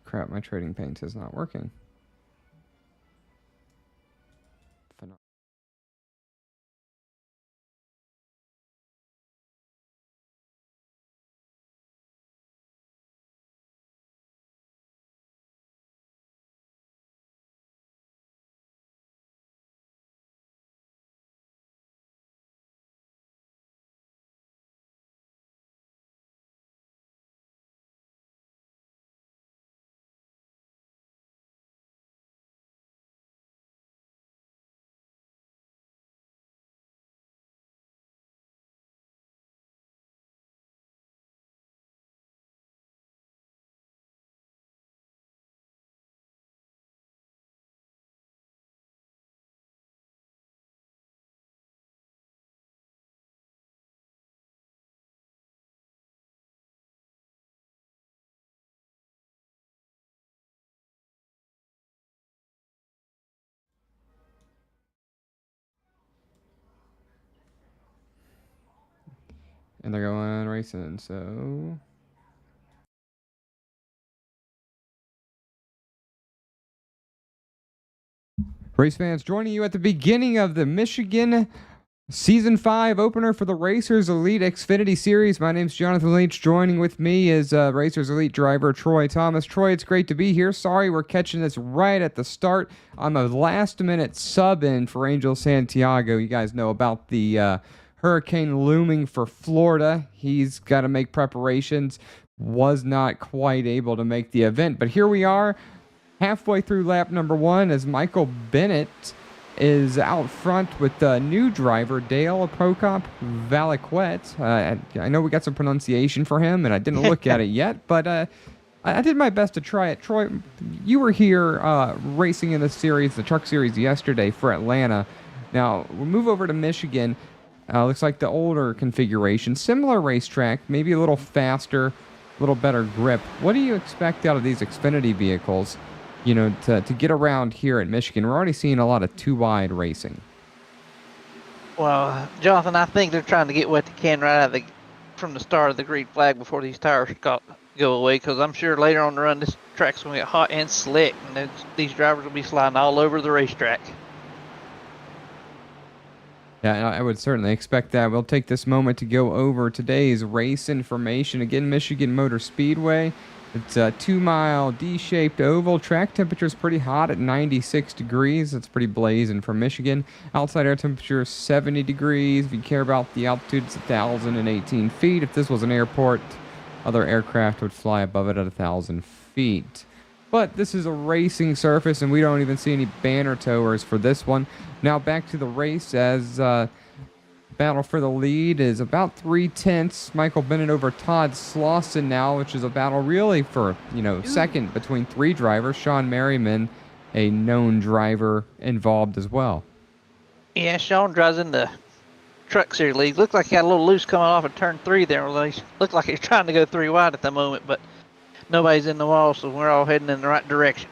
crap, my trading paint is not working. And they're going racing, so... Race fans, joining you at the beginning of the Michigan Season 5 opener for the Racers Elite Xfinity Series. My name's Jonathan Leach. Joining with me is Racers Elite driver Troy Thomas. Troy, it's great to be here. Sorry we're catching this right at the start. I'm a last-minute sub-in for Angel Santiago. You guys know about the hurricane looming for Florida. He's got to make preparations. Was not quite able to make the event, but here we are. Halfway through lap number 1 as Michael Bennett is out front with the new driver, Dale Prokop Valaquette. I know we got some pronunciation for him, and I didn't look at it yet, but I did my best to try it. Troy, you were here racing in the series, the truck series, yesterday for Atlanta. Now, we'll move over to Michigan. Looks like the older configuration. Similar racetrack, maybe a little faster, a little better grip. What do you expect out of these Xfinity vehicles? You know, to get around here at Michigan? We're already seeing a lot of two-wide racing. Well, Jonathan, I think they're trying to get what they can right out of from the start of the green flag before these tires go away, because I'm sure later on the run this track's going to get hot and slick, and these drivers will be sliding all over the racetrack. Yeah, I would certainly expect that. We'll take this moment to go over today's race information. Again, Michigan Motor Speedway. It's a 2-mile D-shaped oval. Track temperature is pretty hot at 96 degrees. It's pretty blazing for Michigan. Outside air temperature is 70 degrees. If you care about the altitude, it's 1,018 feet. If this was an airport, other aircraft would fly above it at 1,000 feet. But this is a racing surface, and we don't even see any banner towers for this one. Now back to the race as... battle for the lead is about 3/10. Michael Bennett over Todd Slauson now, which is a battle really for, second between 3 drivers. Sean Merriman, a known driver, involved as well. Yeah, Sean drives in the truck series league. Looked like he got a little loose coming off of turn 3 there. Looked like he's trying to go 3 wide at the moment, but nobody's in the wall, so we're all heading in the right direction.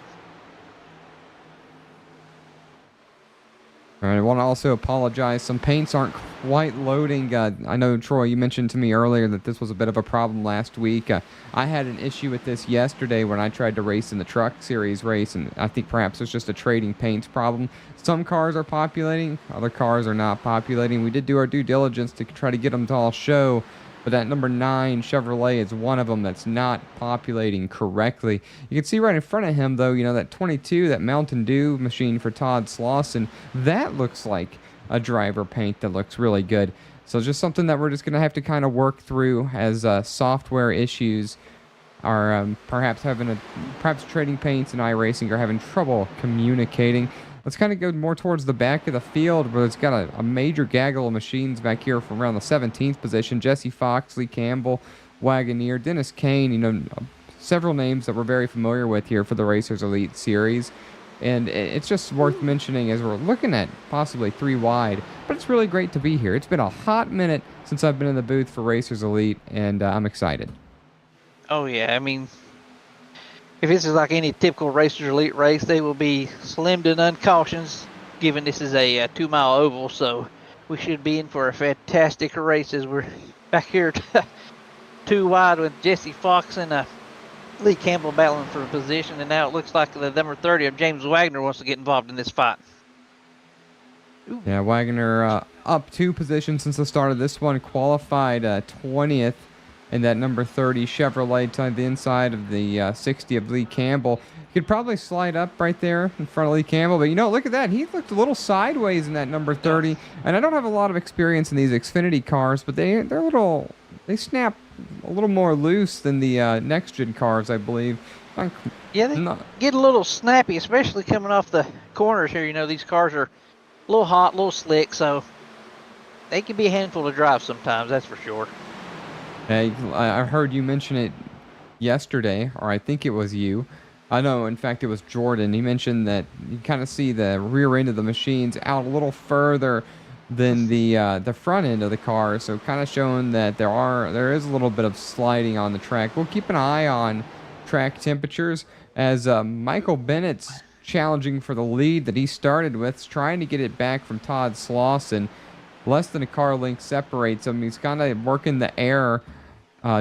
All right, I want to also apologize. Some paints aren't quite loading. I know, Troy, you mentioned to me earlier that this was a bit of a problem last week. I had an issue with this yesterday when I tried to race in the truck series race, and I think perhaps it's just a trading paints problem. Some cars are populating, other cars are not populating. We did do our due diligence to try to get them to all show, but that number 9 Chevrolet is one of them that's not populating correctly. You can see right in front of him, though, that 22, that Mountain Dew machine for Todd Slauson, that looks like a driver paint that looks really good. So just something that we're just going to have to kind of work through as software issues are perhaps trading paints and iRacing are having trouble communicating. Let's kind of go more towards the back of the field, where it's got a major gaggle of machines back here from around the 17th position. Jesse Fox, Lee Campbell, Wagoneer, Dennis Kane, several names that we're very familiar with here for the Racers Elite Series. And it's just worth mentioning as we're looking at possibly 3 wide, but it's really great to be here. It's been a hot minute since I've been in the booth for Racers Elite, and I'm excited. Oh, yeah, I mean... if this is like any typical Racers Elite race, they will be slim to none cautions, given this is a 2-mile oval, so we should be in for a fantastic race as we're back here 2 wide with Jesse Fox and Lee Campbell battling for a position, and now it looks like the number 30 of James Wagner wants to get involved in this fight. Ooh. Yeah, Wagner up 2 positions since the start of this one. Qualified 20th in that number 30 Chevrolet to the inside of the 60 of Lee Campbell. He could probably slide up right there in front of Lee Campbell, but look at that. He looked a little sideways in that number 30. And I don't have a lot of experience in these Xfinity cars, but they snap a little more loose than the next gen cars, I believe. Yeah, they get a little snappy, especially coming off the corners here. These cars are a little hot, a little slick, so they can be a handful to drive sometimes, that's for sure. Hey, I heard you mention it yesterday, or I think it was you. I know, in fact, it was Jordan. He mentioned that you kind of see the rear end of the machines out a little further than the front end of the car, so kind of showing that there is a little bit of sliding on the track. We'll keep an eye on track temperatures as Michael Bennett's challenging for the lead that he started with, trying to get it back from Todd Slauson. Less than a car length separates him. He's kind of working the air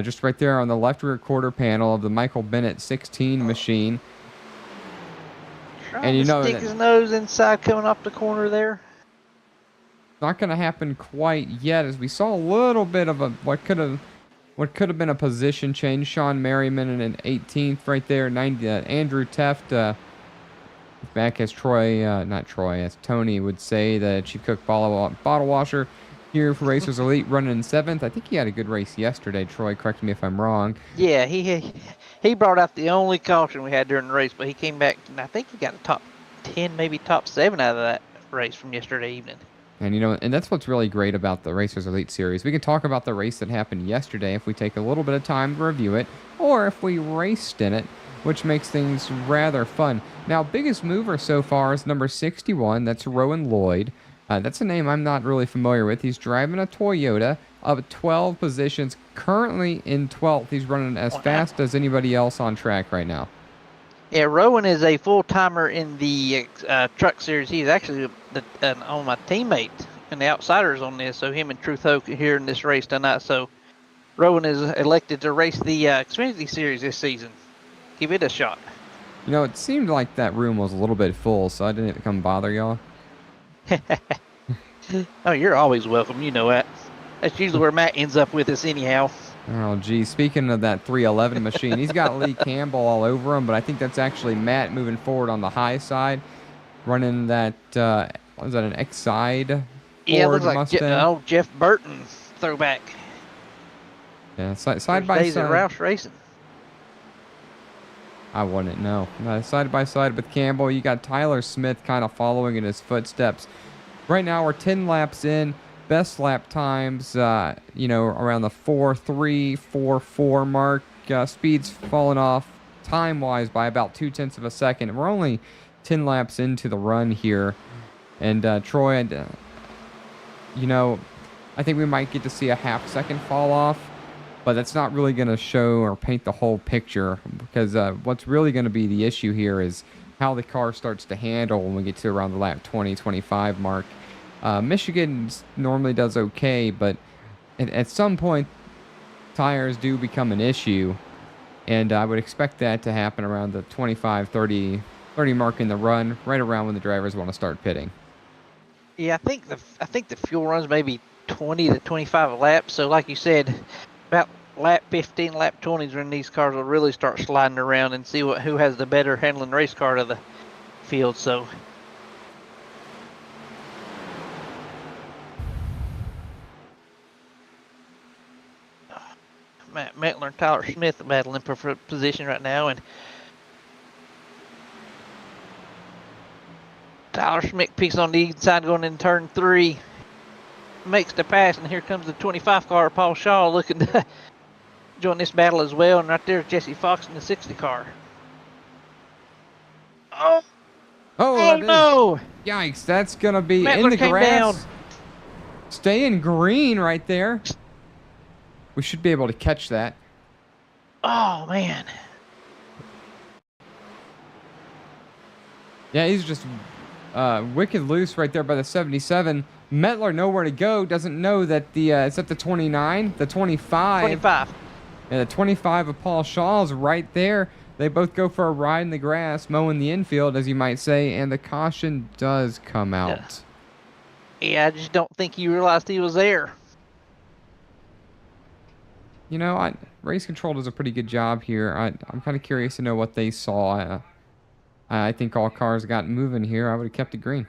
just right there on the left rear quarter panel of the Michael Bennett 16 machine. Trying to stick his nose inside coming off the corner there. Not going to happen quite yet, as we saw a little bit of what could have been a position change. Sean Merriman in an 18th right there. Andrew Teft back as as Tony would say, the Chief Cook bottle washer here for Racers Elite, running in 7th. I think he had a good race yesterday. Troy, correct me if I'm wrong. Yeah, he brought out the only caution we had during the race, but he came back, and I think he got a top 10, maybe top 7 out of that race from yesterday evening. And and that's what's really great about the Racers Elite series. We can talk about the race that happened yesterday if we take a little bit of time to review it, or if we raced in it, which makes things rather fun. Now, biggest mover so far is number 61. That's Rowan Lloyd. That's a name I'm not really familiar with. He's driving a Toyota, up 12 positions, currently in 12th. He's running as fast as anybody else on track right now. Yeah, Rowan is a full-timer in the truck series. He's actually on my teammate and the outsiders on this, so him and Truth Hoke are here in this race tonight. So Rowan is elected to race the Xfinity series this season. Give it a shot. It seemed like that room was a little bit full, so I didn't come bother y'all. Oh, you're always welcome. You know that. That's usually where Matt ends up with us anyhow. Oh, geez. Speaking of that 311 machine, he's got Lee Campbell all over him, but I think that's actually Matt moving forward on the high side, running that, was that an X-Side Yeah, it looks like Mustang? Jeff Burton throwback. Yeah, side by days side. At Roush Racing. I wouldn't know. Side by side with Campbell, you got Tyler Smith kind of following in his footsteps. Right now, we're 10 laps in. Best lap times, around the 4.3, 4.4 mark. Speed's falling off time-wise by about 0.2 of a second. We're only 10 laps into the run here. And Troy, I think we might get to see a half-second fall off. But that's not really going to show or paint the whole picture, because what's really going to be the issue here is how the car starts to handle when we get to around the lap 20, 25 mark. Michigan normally does okay, but at some point, tires do become an issue, and I would expect that to happen around the 25, 30 mark in the run, right around when the drivers want to start pitting. Yeah, I think the fuel runs maybe 20 to 25 laps. So like you said, about lap 15, lap 20 is when these cars will really start sliding around and see who has the better handling race car of the field. So Matt Mettler and Tyler Smith are battling for position right now, and Tyler Smith peeks on the inside going in turn 3. Makes the pass, and here comes the 25 car, Paul Shaw, looking to join this battle as well. And right there's Jesse Fox in the 60 car. Oh no! Yikes, that's going to be Mettler in the came grass. down. Staying green right there. We should be able to catch that. Oh, man. Yeah, he's just wicked loose right there by the 77. Mettler nowhere to go. Doesn't know that it's at the 29, the 25. 25. And the 25 of Paul Shaw's right there. They both go for a ride in the grass, mowing the infield, as you might say, and the caution does come out. Yeah, I just don't think he realized he was there. You know, Race Control does a pretty good job here. I'm kind of curious to know what they saw. I think all cars got moving here. I would have kept it green.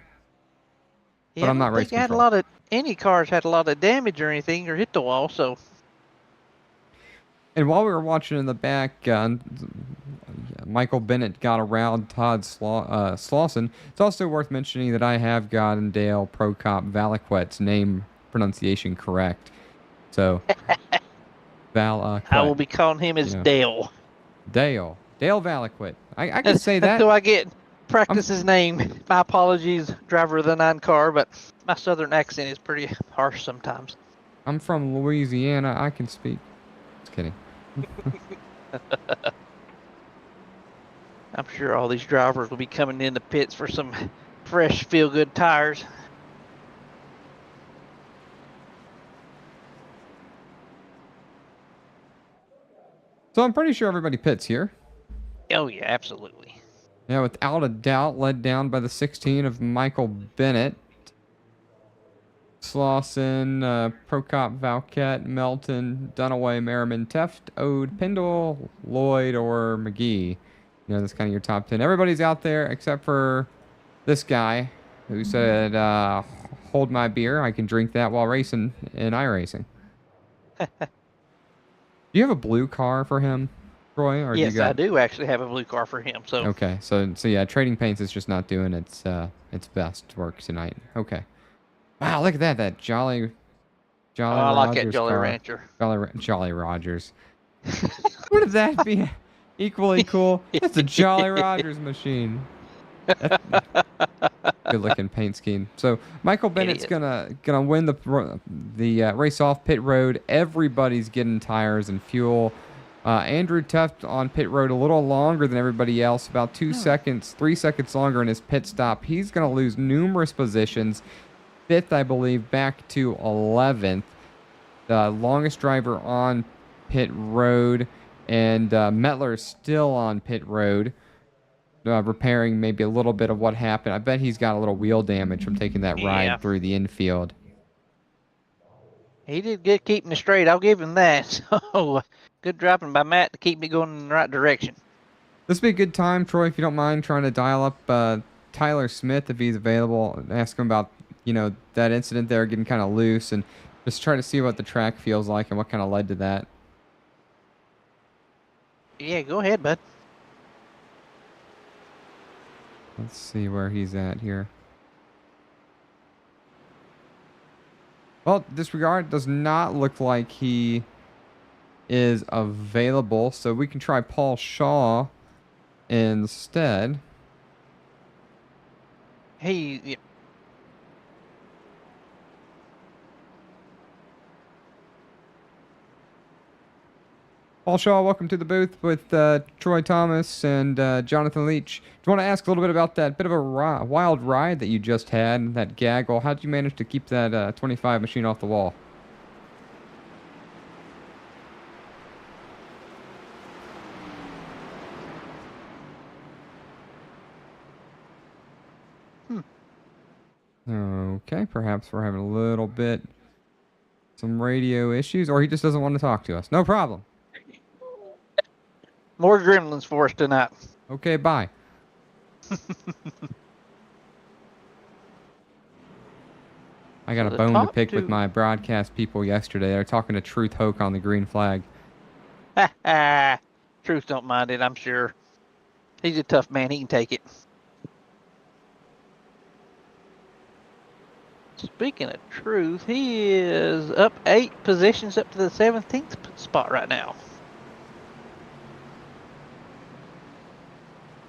Yeah, But I'm I not don't Race think Control. any cars had a lot of damage or anything or hit the wall, so. And while we were watching in the back, Michael Bennett got around Todd Slauson. It's also worth mentioning that I have gotten Dale Prokop Valaquet's name pronunciation correct. So, I will be calling him as Dale. Dale Valaquet. I can say that. So I get practice his name. My apologies, driver of the 9 car, but my southern accent is pretty harsh sometimes. I'm from Louisiana. I can speak. Just kidding. I'm sure all these drivers will be coming in the pits for some fresh, feel-good tires. So I'm pretty sure everybody pits here. Oh, yeah, absolutely. Yeah, without a doubt, led down by the 16 of Michael Bennett. Slauson, Prokop, Valquette, Melton, Dunaway, Merriman, Teft, Ode, Pendle, Lloyd, or McGee. You know, that's kind of your top 10. Everybody's out there except for this guy who said, hold my beer. I can drink that while racing in iRacing. Do you have a blue car for him, Troy? Or Yes, do you got... I do actually have a blue car for him. So Okay, so yeah, Trading Paints is just not doing its best work tonight. Okay. Wow, look at that! That Jolly I like Rogers that Jolly car. Rancher. Jolly Rogers. Wouldn't that be equally cool? That's a Jolly Rogers machine. Good looking paint scheme. So Michael Bennett's gonna win the race off pit road. Everybody's getting tires and fuel. Andrew Teft on pit road a little longer than everybody else, about 3 seconds longer in his pit stop. He's gonna lose numerous positions. 5th, I believe, back to 11th. The longest driver on pit road, and Metler is still on pit road, repairing maybe a little bit of what happened. I bet he's got a little wheel damage from taking that ride through the infield. He did good keeping it straight. I'll give him that. So good driving by Matt to keep me going in the right direction. This would be a good time, Troy, if you don't mind trying to dial up Tyler Smith if he's available, and ask him about, you know, that incident there getting kind of loose, and just try to see what the track feels like and what kind of led to that. Yeah, go ahead, bud. Let's see where he's at here. Well, disregard does not look like he is available, so we can try Paul Shaw instead. Hey, Paul Shaw, welcome to the booth with Troy Thomas and Jonathan Leach. Do you want to ask a little bit about that bit of a wild ride that you just had, that gaggle? How did you manage to keep that 25 machine off the wall? Okay, perhaps we're having a little bit, some radio issues, or he just doesn't want to talk to us. No problem. More gremlins for us tonight. Okay, bye. I got a bone to pick with my broadcast people yesterday. They're talking to Truth Hoke on the green flag. Truth don't mind it, I'm sure. He's a tough man. He can take it. Speaking of Truth, he is up 8 positions up to the 17th spot right now.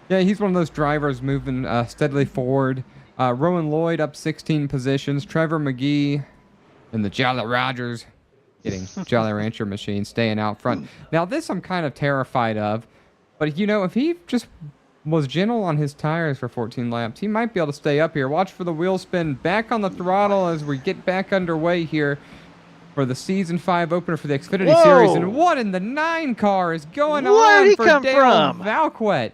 Yeah, he's one of those drivers moving steadily forward. Rowan Lloyd up 16 positions. Trevor McGee and the Jolly Rogers, Jolly Rancher machine, staying out front. Now, this I'm kind of terrified of. But, you know, if he just was gentle on his tires for 14 laps, he might be able to stay up here. Watch for the wheel spin. Back on the throttle as we get back underway here. for the Season 5 opener for the Xfinity Series. And Whoa! what in the 9 car is going Where did on he for come Dale from? Valquet?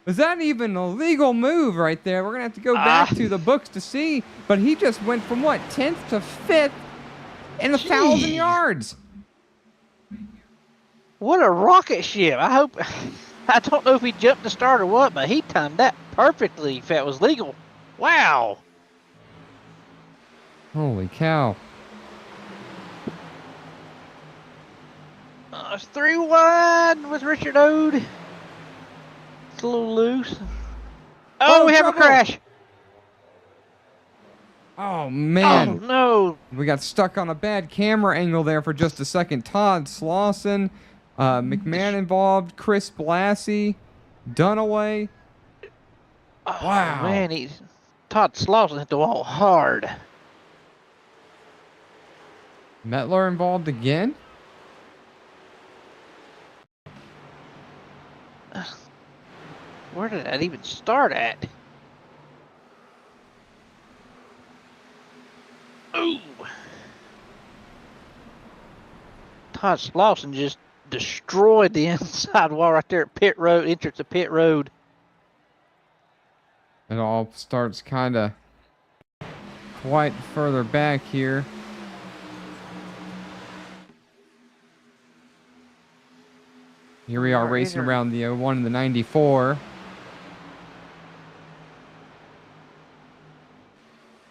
Was that even a legal move right there? We're going to have to go back to the books to see. But he just went from, what, 10th to 5th in 1,000 yards. What a rocket ship. I hope... I don't know if he jumped the start or what, but he timed that perfectly if that was legal. Wow. Holy cow. It's 3 wide with Richard Ode. It's a little loose. Oh, we have trouble. a crash. Oh, man. Oh, no. We got stuck on a bad camera angle there for just a second. Todd Slauson, McMahon involved, Chris Blassie, Dunaway. Oh, Wow. man, Todd Slauson hit the wall hard. Metler involved again? Where did that even start at? Ooh. Todd Slauson just destroyed the inside wall right there at pit road, entrance to pit road. It all starts kind of quite further back here. Here we are racing around the 01 and the 94.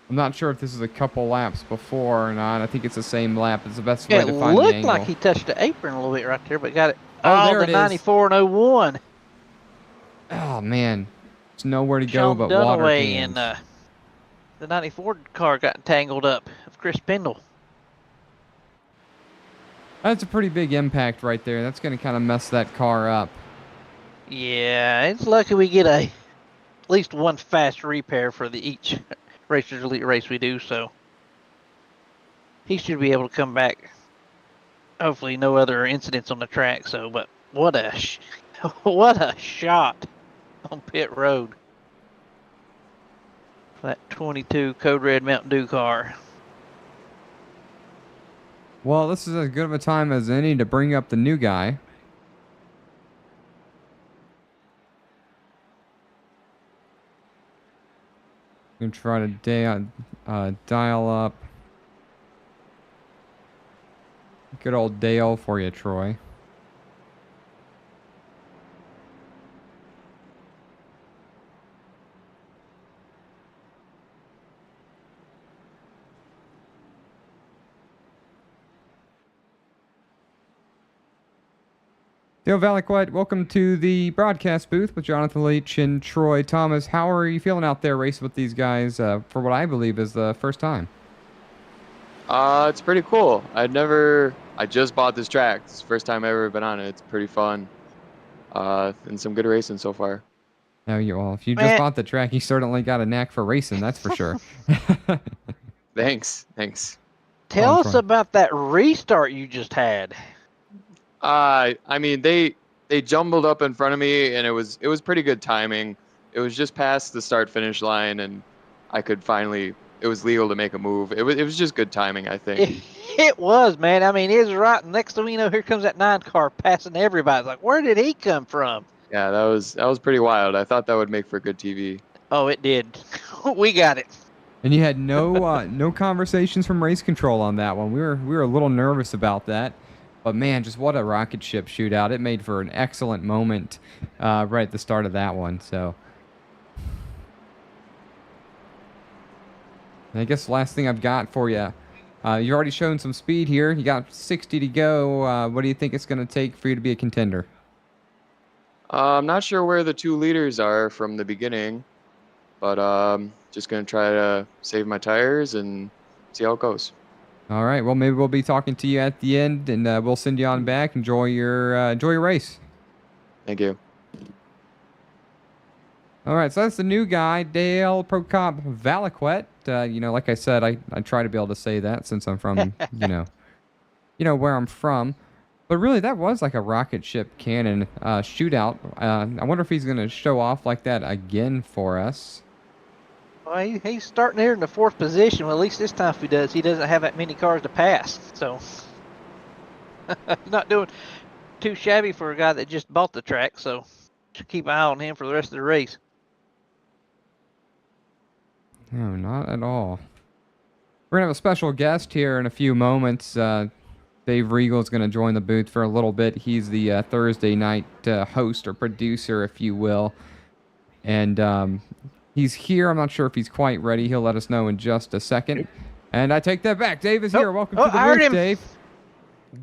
I'm not sure if this is a couple laps before or not. I think it's the same lap. It's the best way to find the angle. It looked like he touched the apron a little bit right there, but got it. Oh, there it is. 94 and 01. Oh, man. There's nowhere to go but water cans. And the 94 car got tangled up with Chris Pendle. That's a pretty big impact right there. That's going to kind of mess that car up. Yeah, it's lucky we get at least one fast repair for each Racers Elite race we do, so he should be able to come back. Hopefully no other incidents on the track, but what a shot on pit road. That 22 Code Red Mountain Dew car. Well, this is as good of a time as any to bring up the new guy. I'm going to try to dial up good old Dale for you, Troy. Dale Valquet, welcome to the broadcast booth with Jonathan Leach and Troy Thomas. How are you feeling out there racing with these guys for what I believe is the first time? It's pretty cool. I just bought this track. It's the first time I've ever been on it. It's pretty fun. And some good racing so far. Oh, well, if you just bought the track, you certainly got a knack for racing, that's for sure. Thanks. Tell us about that restart you just had. I mean, they jumbled up in front of me, and it was pretty good timing. It was just past the start-finish line, and I could finally. It was legal to make a move. It was just good timing, I think. It was, man. I mean, it was right. Next thing you know, here comes that 9 car passing everybody. It's like, where did he come from? Yeah, that was pretty wild. I thought that would make for good TV. Oh, it did. We got it. And you had no conversations from race control on that one. We were a little nervous about that. But man, just what a rocket ship shootout. It made for an excellent moment right at the start of that one. So and I guess the last thing I've got for you, you've already shown some speed here. You got 60 to go. What do you think it's going to take for you to be a contender? I'm not sure where the 2 leaders are from the beginning, but just going to try to save my tires and see how it goes. All right. Well, maybe we'll be talking to you at the end, and we'll send you on back. Enjoy your race. Thank you. All right. So that's the new guy, Dale Procop Valquet. Like I said, I try to be able to say that since I'm from, where I'm from. But really, that was like a rocket ship cannon shootout. I wonder if he's going to show off like that again for us. Well, he's starting here in the 4th position. Well, at least this time if he doesn't have that many cars to pass. So he's not doing too shabby for a guy that just bought the track. So should keep an eye on him for the rest of the race. No, not at all. We're going to have a special guest here in a few moments. Dave Regal is going to join the booth for a little bit. He's the Thursday night host or producer, if you will. And he's here. I'm not sure if he's quite ready. He'll let us know in just a second. And I take that back. Dave is here. Welcome to the booth, Dave.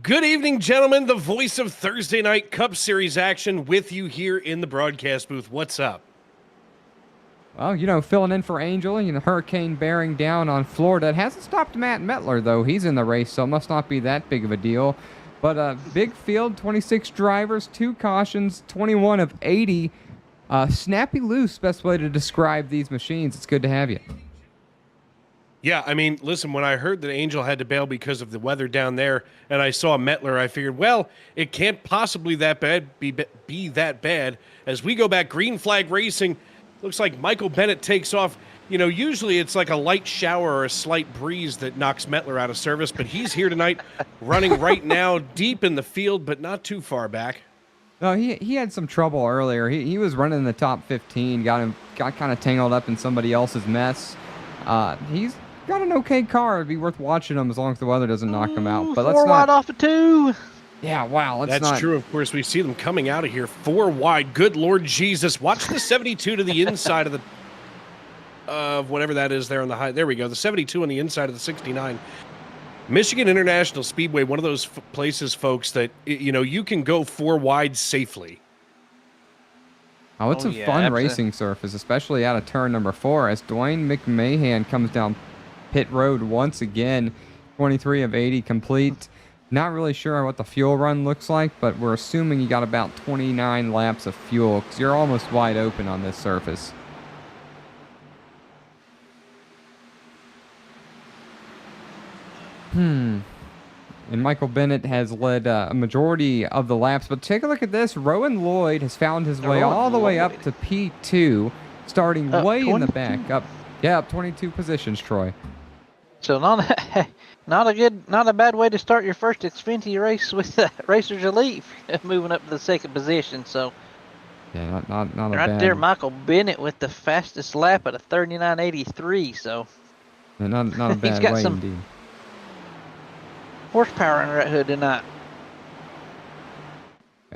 Good evening, gentlemen. The voice of Thursday Night Cup Series action with you here in the broadcast booth. What's up? Well, filling in for Angel, hurricane bearing down on Florida. It hasn't stopped Matt Mettler, though. He's in the race, so it must not be that big of a deal. But big field, 26 drivers, 2 cautions, 21 of 80. Snappy loose, best way to describe these machines. It's good to have you. Yeah, I mean, listen, when I heard that Angel had to bail because of the weather down there, and I saw Mettler, I figured, well, it can't possibly be that bad. As we go back, green flag racing, looks like Michael Bennett takes off. Usually it's like a light shower or a slight breeze that knocks Mettler out of service, but he's here tonight running right now deep in the field, but not too far back. No, he had some trouble earlier. He was running in the top 15, got kind of tangled up in somebody else's mess. He's got an okay car. It'd be worth watching him as long as the weather doesn't knock him out. But let's 4 wide off of 2. Yeah, wow. That's true. Of course, we see them coming out of here 4 wide. Good Lord Jesus. Watch the 72 to the inside of whatever that is there on the high. There we go. The 72 on the inside of the 69. Michigan International Speedway, one of those places, folks, that, you can go 4 wide safely. Oh, it's a fun racing surface, especially out of turn number 4 as Dwayne McMahon comes down pit road once again. 23 of 80 complete. Not really sure what the fuel run looks like, but we're assuming you got about 29 laps of fuel because you're almost wide open on this surface. And Michael Bennett has led a majority of the laps, but take a look at this. Rowan Lloyd has found his way all the way up to P2, starting way in the back. Up 22 positions, Troy. So not a bad way to start your first Xfinity race with Racers Elite, moving up to the 2nd position. So yeah, not a bad. Right there, Michael Bennett with the fastest lap at a 39.83. So yeah, not a bad he's got way some indeed. horsepower under that hood tonight.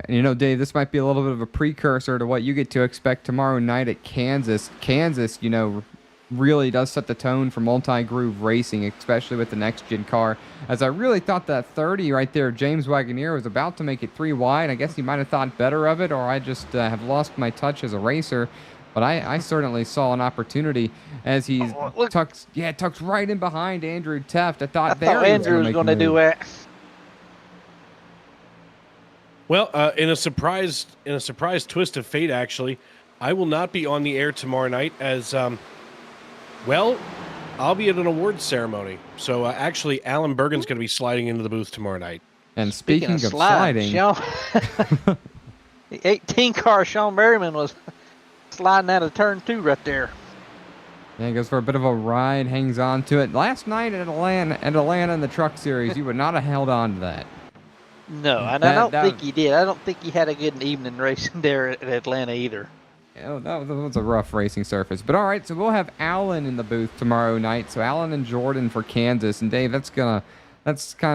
And Dave, this might be a little bit of a precursor to what you get to expect tomorrow night at Kansas. Kansas, really does set the tone for multi-groove racing, especially with the next-gen car. As I really thought that 30 right there, James Wagoneer, was about to make it 3 wide. I guess he might have thought better of it, or I just have lost my touch as a racer. But I certainly saw an opportunity as he tucks right in behind Andrew Teft. I thought Andrew was going to do it. Well, in a surprise twist of fate, actually, I will not be on the air tomorrow night as I'll be at an awards ceremony. So actually, Alan Bergen's going to be sliding into the booth tomorrow night. And speaking of sliding, the 18 car Sean Berryman was sliding out of turn 2 right there. Yeah, he goes for a bit of a ride, hangs on to it. Last night at Atlanta in the Truck Series, you would not have held on to that. No, and I don't think he did. I don't think he had a good evening racing there at Atlanta either. Oh, that was a rough racing surface. But all right, so we'll have Alan in the booth tomorrow night. So Alan and Jordan for Kansas. And Dave, that's kind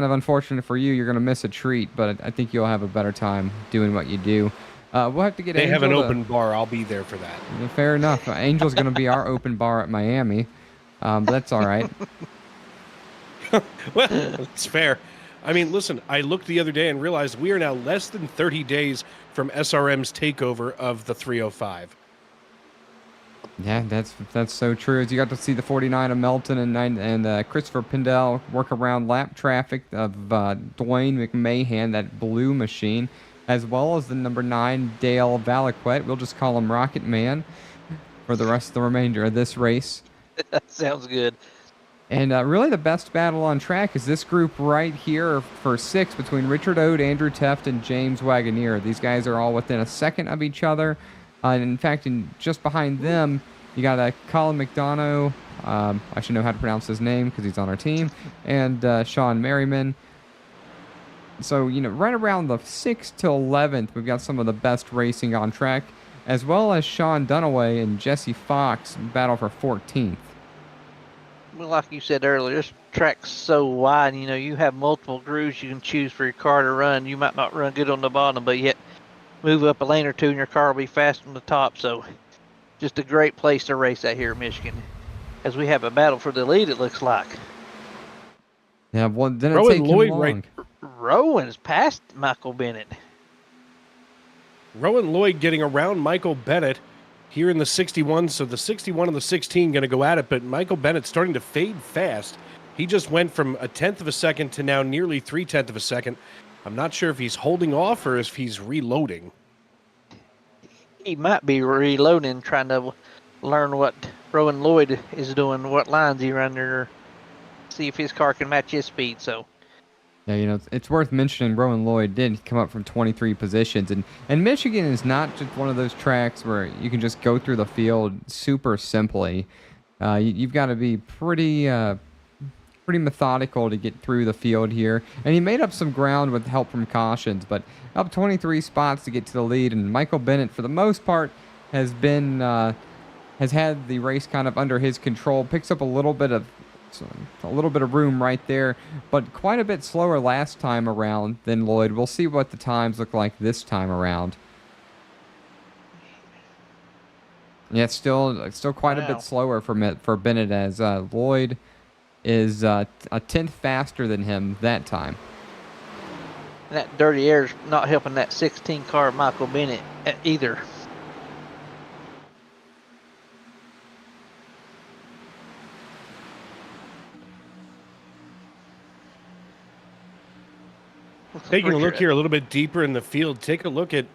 of unfortunate for you. You're going to miss a treat, but I think you'll have a better time doing what you do. We'll have to get They Angel have an open bar. I'll be there for that. Yeah, fair enough. Angel's going to be our open bar at Miami. But that's all right. Well, it's fair. I mean, listen, I looked the other day and realized we are now less than 30 days from SRM's takeover of the 305. Yeah, that's so true. As you got to see the 49 of Melton and Christopher Pindell work around lap traffic of Dwayne McMahon, that blue machine, as well as the number 9 Dale Valaquette. We'll just call him Rocket Man for the rest of the remainder of this race. That sounds good. And really the best battle on track is this group right here for 6 between Richard Ode, Andrew Teft, and James Wagoneer. These guys are all within a second of each other. And in fact, just behind them You got Colin McDonough. I should know how to pronounce his name because he's on our team. And Sean Merriman. So, right around the 6th to 11th, we've got some of the best racing on track, as well as Sean Dunaway and Jesse Fox battle for 14th. Well, like you said earlier, this track's so wide, you have multiple grooves you can choose for your car to run. You might not run good on the bottom, but yet move up a lane or two and your car will be fast on the top. So just a great place to race out here in Michigan. As we have a battle for the lead, it looks like. Yeah, well, didn't Rowan take him Lloyd long. Rowan's past Michael Bennett. Rowan Lloyd getting around Michael Bennett here in the 61. So the 61 and the 16 going to go at it, but Michael Bennett starting to fade fast. He just went from 1/10 of a second to now nearly 3/10 of a second. I'm not sure if he's holding off or if he's reloading. He might be reloading, trying to learn what Rowan Lloyd is doing, what lines he run there, see if his car can match his speed. So. Yeah, it's worth mentioning Rowan Lloyd did come up from 23 positions. And Michigan is not just one of those tracks where you can just go through the field super simply. You've got to be pretty methodical to get through the field here. And he made up some ground with help from cautions, but up 23 spots to get to the lead. And Michael Bennett, for the most part, has had the race kind of under his control. Picks up a little bit of room right there, but quite a bit slower last time around than Lloyd. We'll see what the times look like this time around. Yeah, it's still quite a bit slower for Bennett, as Lloyd is a 10th faster than him that time. And that dirty air's not helping that 16 car Michael Bennett either. Taking a look here a little bit deeper in the field, take a look at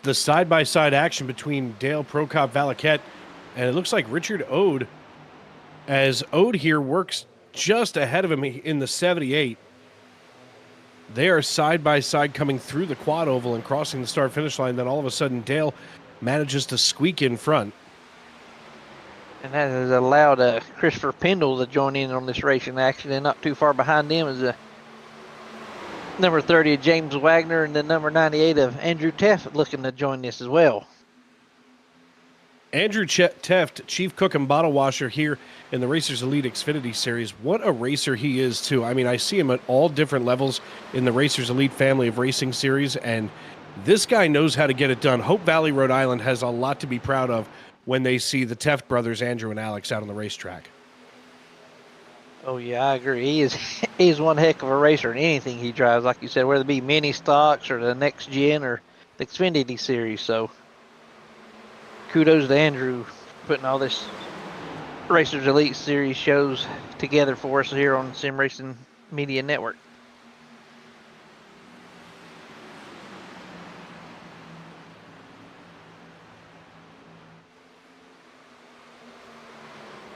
the side-by-side action between Dale Prokop-Valaket, and it looks like Richard Ode, as Ode here works just ahead of him in the 78. They are side-by-side coming through the quad oval and crossing the start-finish line. Then all of a sudden, Dale manages to squeak in front. And that has allowed Christopher Pendle to join in on this racing action, and not too far behind them is number 30 of James Wagner and the number 98 of Andrew Teft looking to join this as well. Andrew Teft, chief cook and bottle washer here in the Racers Elite Xfinity Series. What a racer he is, too. I mean, I see him at all different levels in the Racers Elite family of racing series, and this guy knows how to get it done. Hope Valley, Rhode Island has a lot to be proud of when they see the Teft brothers, Andrew and Alex, out on the racetrack. Oh, yeah, I agree. He's one heck of a racer in anything he drives, like you said, whether it be mini stocks or the next gen or the Xfinity Series. So kudos to Andrew putting all this Racers Elite Series shows together for us here on Sim Racing Media Network.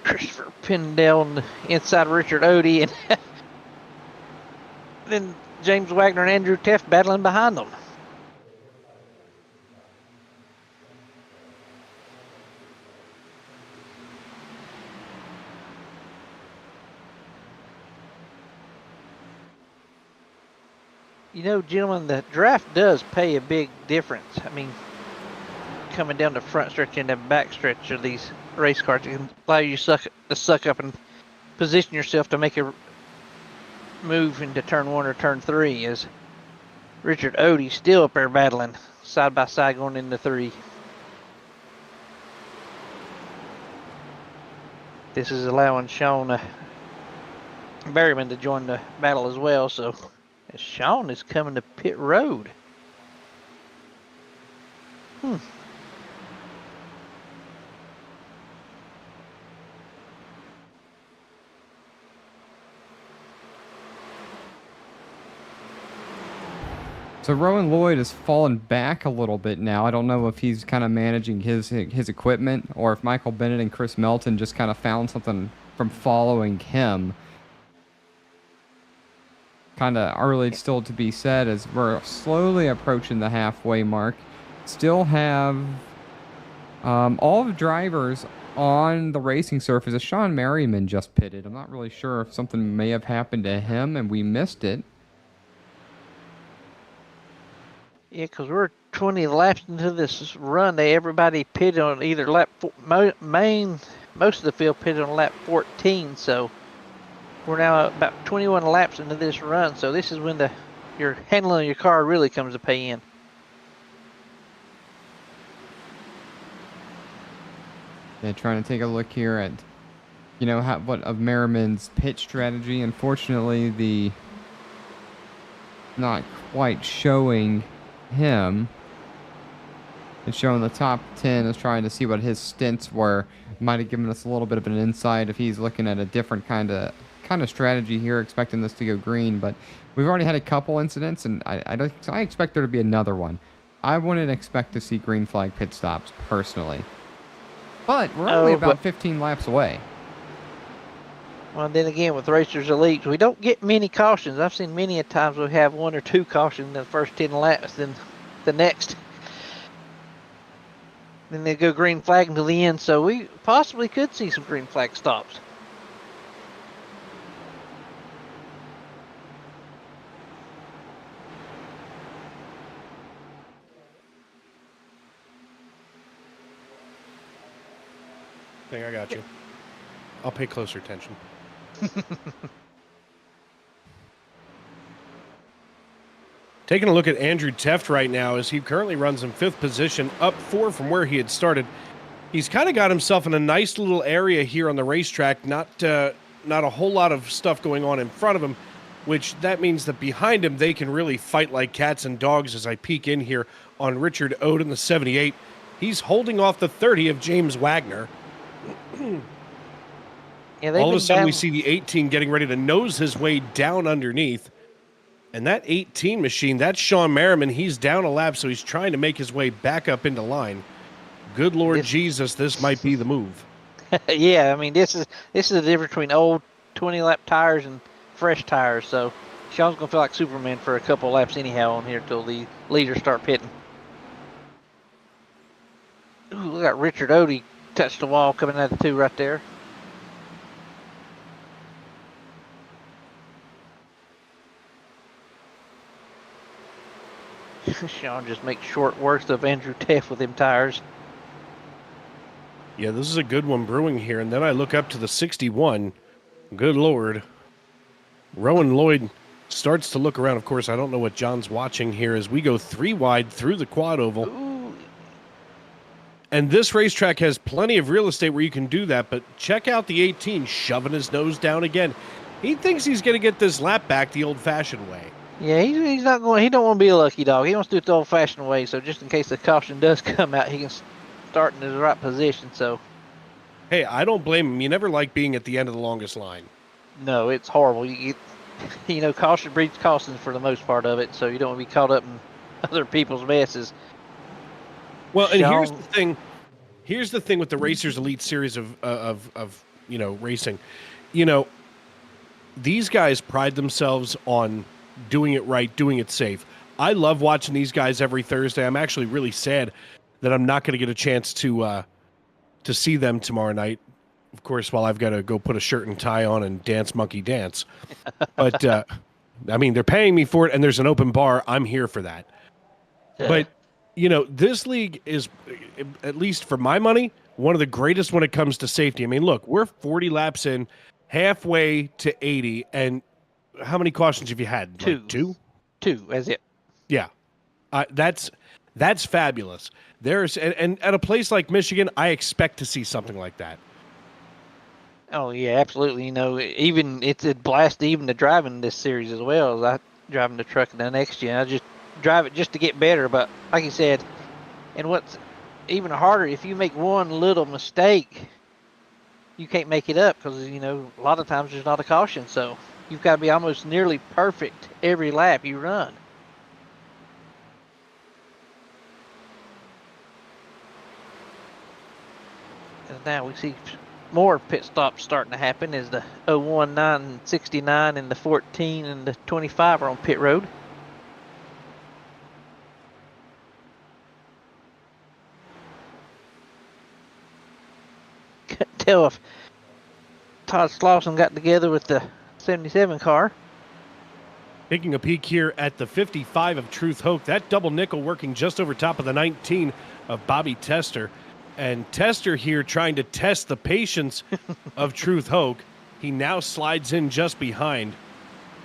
Christopher Pendle on the inside of Richard Odie, and then James Wagner and Andrew Teft battling behind them. Gentlemen, the draft does pay a big difference. I mean, coming down the front stretch and the back stretch of these race cars, it can allow you to suck up and position yourself to make a move into turn 1 or turn 3, as Richard Odie still up there battling side by side going into 3. This is allowing Sean Berryman to join the battle as well, so as Sean is coming to pit road. So Rowan Lloyd has fallen back a little bit now. I don't know if he's kind of managing his equipment, or if Michael Bennett and Chris Melton just kind of found something from following him. Kind of early still to be said, as we're slowly approaching the halfway mark. Still have all the drivers on the racing surface is Sean Merriman just pitted. I'm not really sure if something may have happened to him and we missed it. Yeah, because we're 20 laps into this run. Everybody pitted on either lap most of the field pitted on lap 14. So we're now about 21 laps into this run. So this is when your handling of your car really comes to pay in. Yeah, trying to take a look here at, what of Merriman's pitch strategy. Unfortunately, not quite showing him. It's showing the top 10 is trying to see what his stints were. Might have given us a little bit of an insight if he's looking at a different kind of strategy here, expecting this to go green. But we've already had a couple incidents, and I expect there to be another one. I wouldn't expect to see green flag pit stops personally. But we're only about 15 laps away. Well, then again, with Racers Elite, we don't get many cautions. I've seen many a times we have 1 or 2 cautions in the first 10 laps, then the next. Then they go green flag until the end, so we possibly could see some green flag stops. I got you. I'll pay closer attention. Taking a look at Andrew Teft right now as he currently runs in 5th position, up 4 from where he had started. He's kind of got himself in a nice little area here on the racetrack, not a whole lot of stuff going on in front of him, which that means that behind him they can really fight like cats and dogs as I peek in here on Richard Ode in the 78. He's holding off the 30 of James Wagner. Yeah, all of a sudden we see the 18 getting ready to nose his way down underneath. And that 18 machine, that's Sean Merriman. He's down a lap, so he's trying to make his way back up into line. Good Lord Jesus, this might be the move. Yeah, I mean, this is the difference between old 20-lap tires and fresh tires. So Sean's going to feel like Superman for a couple laps anyhow on here until the leaders start pitting. Ooh, look at Richard Odie touched the wall coming out of the 2 right there. Sean just makes short works of Andrew Teff with them tires. Yeah, this is a good one brewing here. And then I look up to the 61. Good Lord. Rowan Lloyd starts to look around. Of course, I don't know what John's watching here as we go 3 wide through the quad oval. Ooh. And this racetrack has plenty of real estate where you can do that, but check out the 18 shoving his nose down again. He thinks he's going to get this lap back the old-fashioned way. Yeah, he's not going. He don't want to be a lucky dog. He wants to do it the old-fashioned way. So just in case the caution does come out, he can start in the right position. So, hey, I don't blame him. You never like being at the end of the longest line. No, it's horrible. Caution breeds caution for the most part of it. So you don't want to be caught up in other people's messes. Well, and here's the thing. Here's the thing with the Racers Elite series of racing. These guys pride themselves on doing it right, doing it safe. I love watching these guys every Thursday. I'm actually really sad that I'm not going to get a chance to see them tomorrow night. Of course, while I've got to go put a shirt and tie on and dance monkey dance. But they're paying me for it, and there's an open bar. I'm here for that. Yeah. But this league is, at least for my money, one of the greatest when it comes to safety. I mean, look, we're 40 laps in, halfway to 80, and how many cautions have you had? 2. Like 2? 2, that's it. Yeah. That's fabulous. And at a place like Michigan, I expect to see something like that. Oh, yeah, absolutely. Even it's a blast even to drive in this series as well as I driving the truck in the next gen. I just drive it just to get better. But like you said, and what's even harder, if you make one little mistake, you can't make it up because, a lot of times there's not a caution. So you've got to be almost nearly perfect every lap you run. And now we see more pit stops starting to happen as the 01, 9, and 69 and the 14 and the 25 are on pit road. tell if Todd Slauson got together with the 77 car. Taking a peek here at the 55 of Truth Hoke. That double nickel working just over top of the 19 of Bobby Tester. And Tester here trying to test the patience of Truth Hoke. He now slides in just behind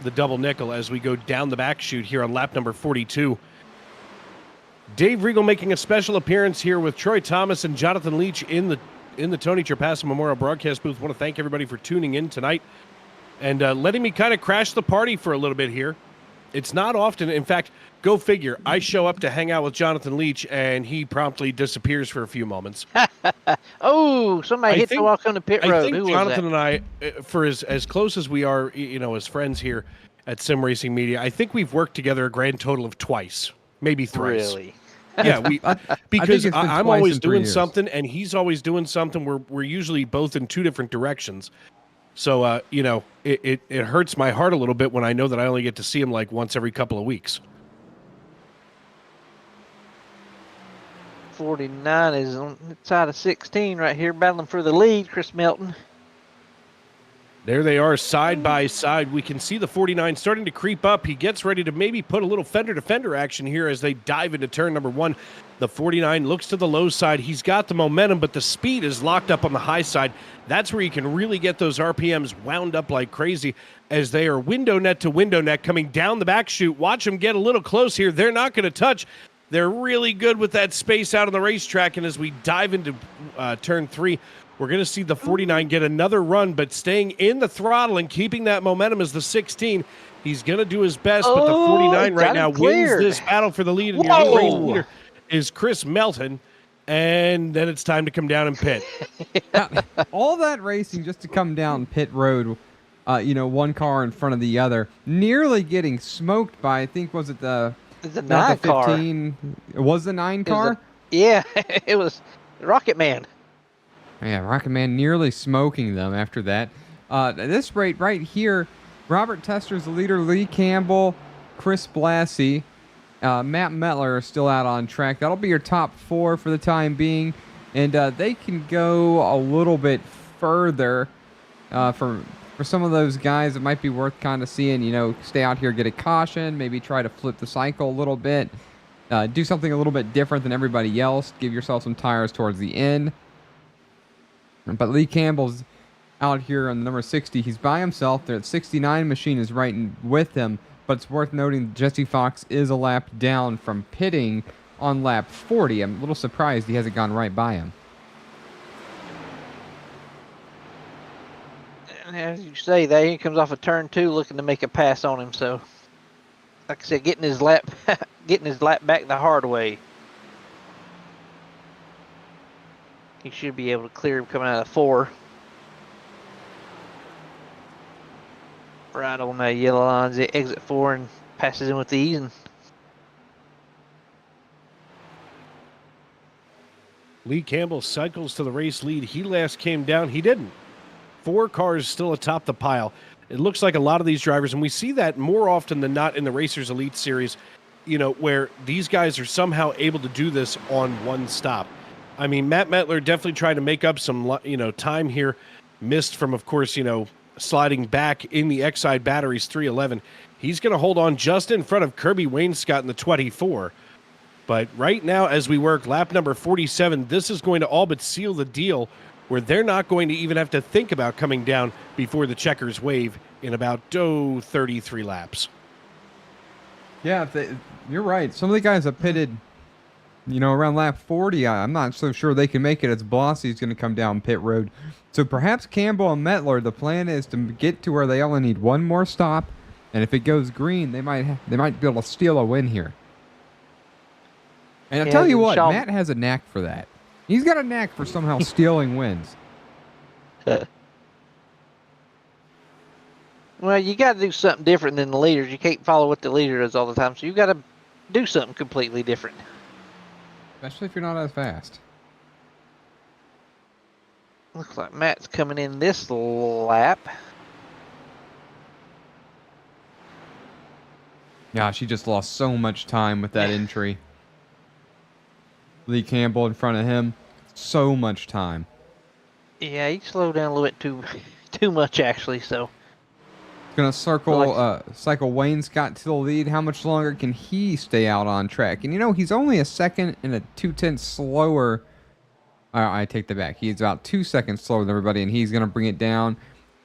the double nickel as we go down the back chute here on lap number 42. Dave Regal making a special appearance here with Troy Thomas and Jonathan Leach in the Tony Trapassa Memorial Broadcast booth. Want to thank everybody for tuning in tonight and letting me kind of crash the party for a little bit here. It's not often. In fact, go figure. I show up to hang out with Jonathan Leach, and he promptly disappears for a few moments. Oh, somebody hit the walk on the pit road. I think Who Jonathan was that? and I, for as close as we are, as friends here at Sim Racing Media, I think we've worked together a grand total of twice, maybe thrice. Really? Yeah, because I'm always doing years. something, and he's always doing something. We're usually both in two different directions. So, it hurts my heart a little bit when I know that I only get to see him like once every couple of weeks. 49 is on the side of 16 right here, battling for the lead. Chris Melton. There they are side by side. We can see the 49 starting to creep up. He gets ready to maybe put a little fender-to-fender action here as they dive into turn number 1. The 49 looks to the low side. He's got the momentum, but the speed is locked up on the high side. That's where you can really get those RPMs wound up like crazy as they are window net to window net coming down the back chute. Watch them get a little close here. They're not going to touch. They're really good with that space out on the racetrack, and as we dive into turn 3, we're going to see the 49 get another run, but staying in the throttle and keeping that momentum as the 16. He's going to do his best, but the 49 right now wins this battle for the lead. And your new race leader is Chris Melton, and then it's time to come down and pit. All that racing just to come down pit road, one car in front of the other, nearly getting smoked by, I think, was it the... The not 9 the 15. car. It was the 9 car? Yeah, it was Rocket Man. Yeah, Rocket Man nearly smoking them after that. At this rate right here, Robert Tester's the leader, Lee Campbell, Chris Blassie, Matt Metler are still out on track. That'll be your top 4 for the time being. And they can go a little bit further for some of those guys. It might be worth kind of seeing, stay out here, get a caution, maybe try to flip the cycle a little bit, do something a little bit different than everybody else, give yourself some tires towards the end. But Lee Campbell's out here on the number 60. He's by himself. The 69 machine is right with him, but it's worth noting Jesse Fox is a lap down from pitting on lap 40. I'm a little surprised he hasn't gone right by him. And as you say, there he comes off of turn 2 looking to make a pass on him. So, like I said, getting his lap back the hard way. He should be able to clear him coming out of 4. Right on that yellow line, exit 4 and passes in with ease. And Lee Campbell cycles to the race lead. He last came down. He didn't. 4 cars still atop the pile. It looks like a lot of these drivers, and we see that more often than not in the Racers Elite Series, where these guys are somehow able to do this on one stop. I mean, Matt Metler definitely tried to make up some, time here. Missed from, of course, sliding back in the Exide Batteries 311. He's going to hold on just in front of Kirby Wainscott in the 24. But right now, as we work lap number 47, this is going to all but seal the deal where they're not going to even have to think about coming down before the checkers wave in about 33 laps. Yeah, you're right. Some of the guys have pitted, around lap 40. I'm not so sure they can make it as Blassie's going to come down pit road. So perhaps Campbell and Metler, the plan is to get to where they only need one more stop, and if it goes green, they might be able to steal a win here. And I'll tell you what, Matt has a knack for that. He's got a knack for somehow stealing wins. Well, you got to do something different than the leaders. You can't follow what the leader does all the time, so you got to do something completely different. Especially if you're not as fast. Looks like Matt's coming in this lap. Gosh, he just lost so much time with that entry. Lee Campbell in front of him. So much time. Yeah, he slowed down a little bit too much actually. So Gonna circle, Like- cycle Wayne Scott to the lead. How much longer can he stay out on track? And you know, he's only a second and a 2/10 slower. I take that back. He's about 2 seconds slower than everybody, and he's gonna bring it down.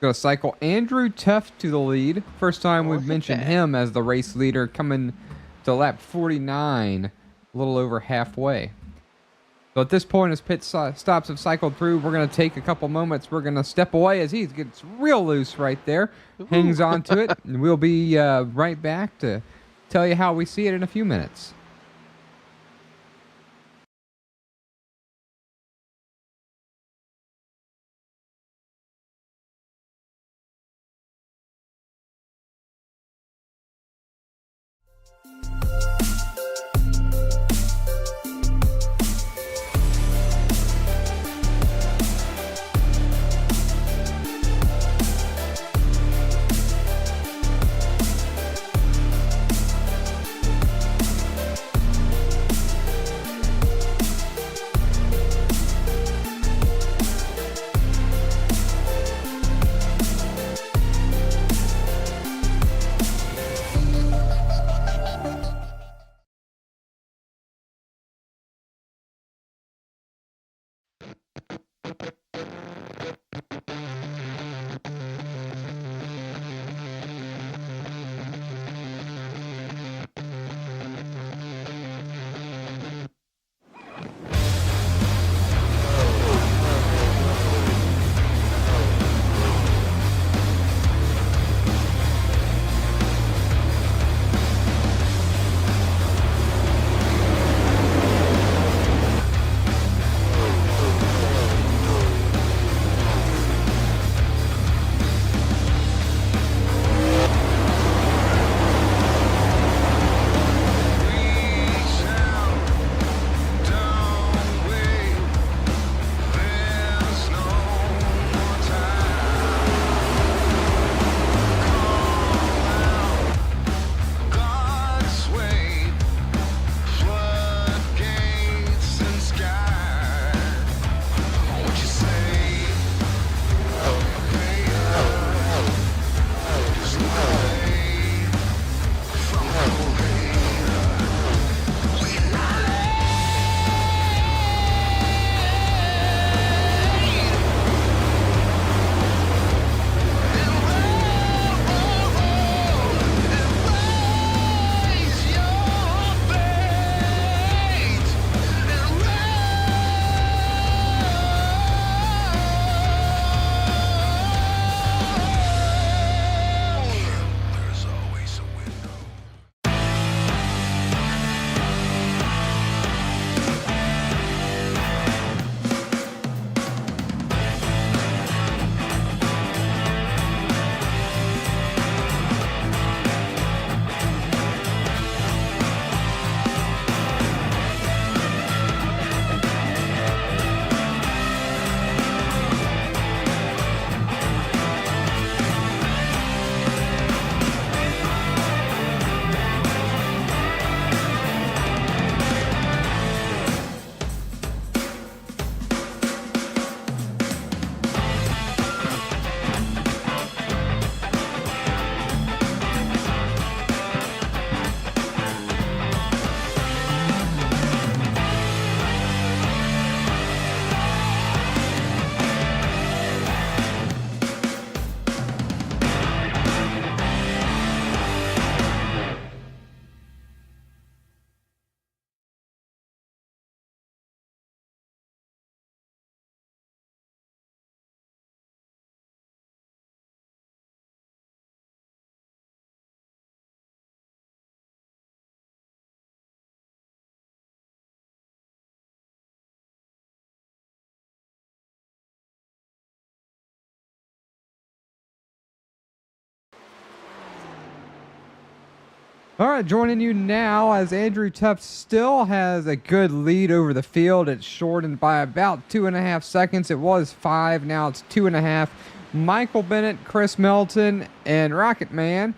Gonna cycle Andrew Tuft to the lead. First time we've look at mentioned that. him as the race leader, coming to lap 49, a little over halfway. So at this point, as stops have cycled through, we're going to take a couple moments. We're going to step away as he gets real loose right there. Hangs on to it. And we'll be right back to tell you how we see it in a few minutes. All right, joining you now as Andrew Tuft still has a good lead over the field. It's shortened by about 2.5 seconds. It was 5, now it's 2.5. Michael Bennett, Chris Melton, and Rocket Man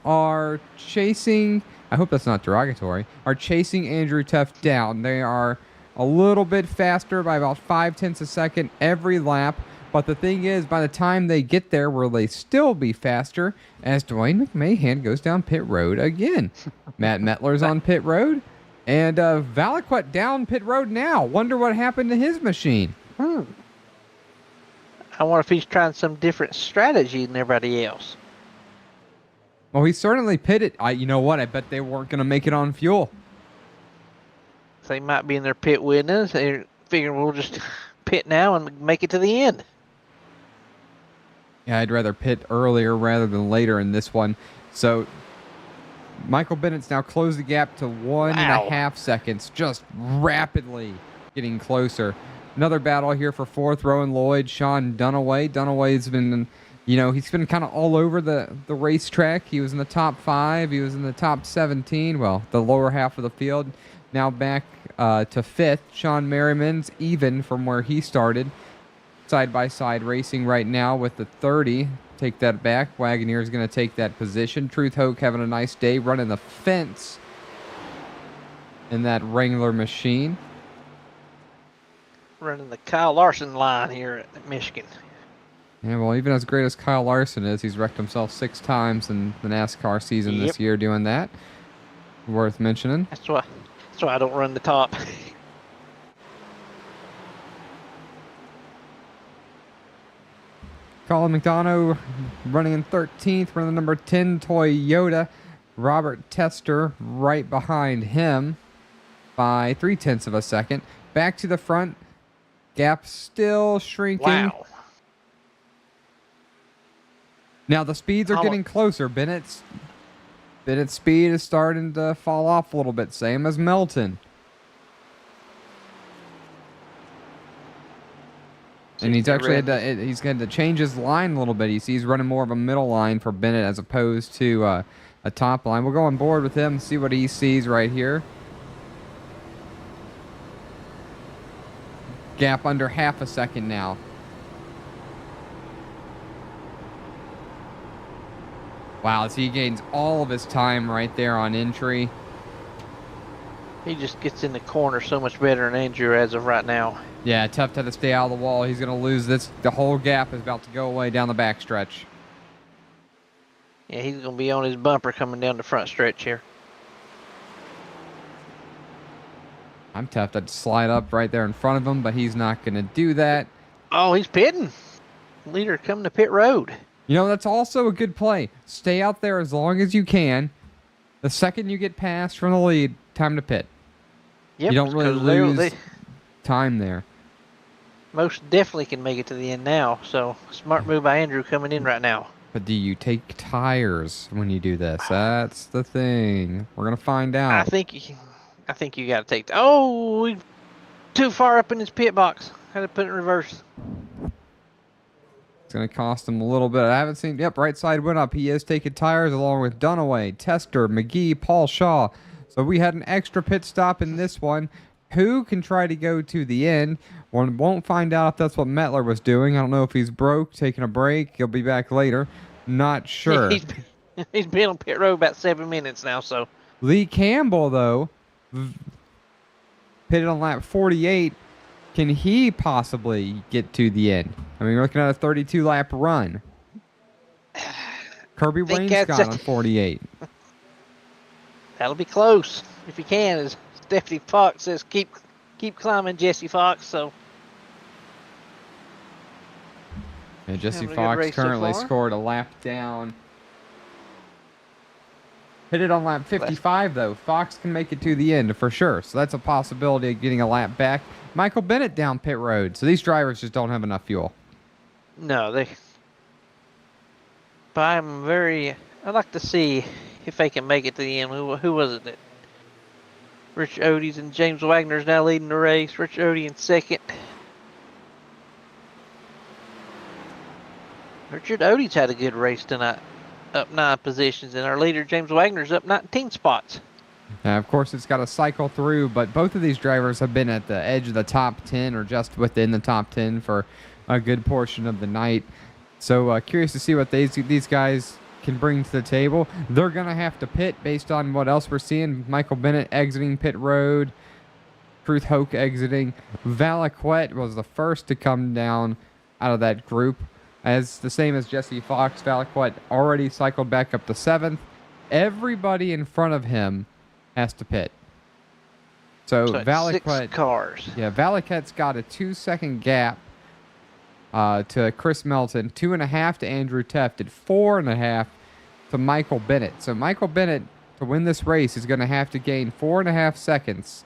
are chasing, I hope that's not derogatory, are chasing Andrew Tuft down. They are a little bit faster by about 0.5 a second every lap. But the thing is, by the time they get there, will they still be faster as Dwayne McMahon goes down pit road again? Matt Mettler's on pit road, and Valaquet down pit road now. Wonder what happened to his machine. I wonder if he's trying some different strategy than everybody else. Well, he certainly pitted. You know what? I bet they weren't going to make it on fuel. They might be in their pit with us. They're figuring we'll just pit now and make it to the end. Yeah, I'd rather pit earlier rather than later in this one. So Michael Bennett's now closed the gap to 1.5 seconds, just rapidly getting closer. Another battle here for fourth. Rowan Lloyd, Sean Dunaway. Dunaway's been, he's been kind of all over the racetrack. He was in the top 5. He was in the top 17. Well, the lower half of the field. Now back to 5th. Sean Merriman's even from where he started. Side-by-side racing right now with the 30. Take that back. Wagoneer's going to take that position. Truth Hoke having a nice day running the fence in that Wrangler machine. Running the Kyle Larson line here at Michigan. Yeah, well, even as great as Kyle Larson is, he's wrecked himself 6 times in the NASCAR season this year doing that. Worth mentioning. That's why I don't run the top. Colin McDonough running in 13th, running the number 10 Toyota. Robert Tester right behind him by 0.3 of a second. Back to the front. Gap still shrinking. Wow. Now the speeds are getting closer. Bennett's speed is starting to fall off a little bit, same as Melton. And he's actually he's going to change his line a little bit. You see he's running more of a middle line for Bennett as opposed to a top line. We'll go on board with him and see what he sees right here. Gap under 0.5 second now. Wow, as he gains all of his time right there on entry. He just gets in the corner so much better than Andrew as of right now. Yeah, tough to stay out of the wall. He's going to lose this. The whole gap is about to go away down the backstretch. Yeah, he's going to be on his bumper coming down the front stretch here. I'm tough to slide up right there in front of him, but he's not going to do that. Oh, he's pitting. Leader coming to pit road. That's also a good play. Stay out there as long as you can. The second you get past from the lead, time to pit. Yep, you don't really lose time there. Most definitely can make it to the end now. So smart move by Andrew coming in right now. But do you take tires when you do this? That's the thing. We're gonna find out. I think you got to take. Oh, too far up in his pit box. Had to put it in reverse. It's gonna cost him a little bit. I haven't seen. Yep, right side went up. He is taking tires along with Dunaway, Tester, McGee, Paul Shaw. So we had an extra pit stop in this one. Who can try to go to the end? One won't find out if that's what Mettler was doing. I don't know if he's broke, taking a break. He'll be back later. Not sure. He's been on pit road about 7 minutes now. So Lee Campbell, though, pitted on lap 48. Can he possibly get to the end? I mean, we're looking at a 32-lap run. Kirby Wainscott on 48. That'll be close if he can. As Stephanie Fox says, keep climbing, Jesse Fox. So yeah, Jesse Fox currently scored a lap down. Hit it on lap 55, though. Fox can make it to the end for sure. So that's a possibility of getting a lap back. Michael Bennett down pit road. So these drivers just don't have enough fuel. No, but I'd like to see if they can make it to the end. Who was it that? Rich Odes and James Wagner's now leading the race. Rich Odie in second. Richard Odes had a good race tonight. Up 9 positions, and our leader James Wagner's up 19 spots. Of course, it's got to cycle through, but both of these drivers have been at the edge of the top 10 or just within the top 10 for a good portion of the night. So curious to see what these guys can bring to the table. They're going to have to pit based on what else we're seeing. Michael Bennett exiting pit road. Truth Hoke exiting. Valaquet was the first to come down out of that group. As the same as Jesse Fox, Valiquette already cycled back up to 7th. Everybody in front of him has to pit. So So it's Valiquette, 6 cars. yeah, Valiquette's got a 2-second gap to Chris Melton, 2.5 to Andrew Teft, and 4.5 to Michael Bennett. So Michael Bennett, to win this race, is going to have to gain 4.5 seconds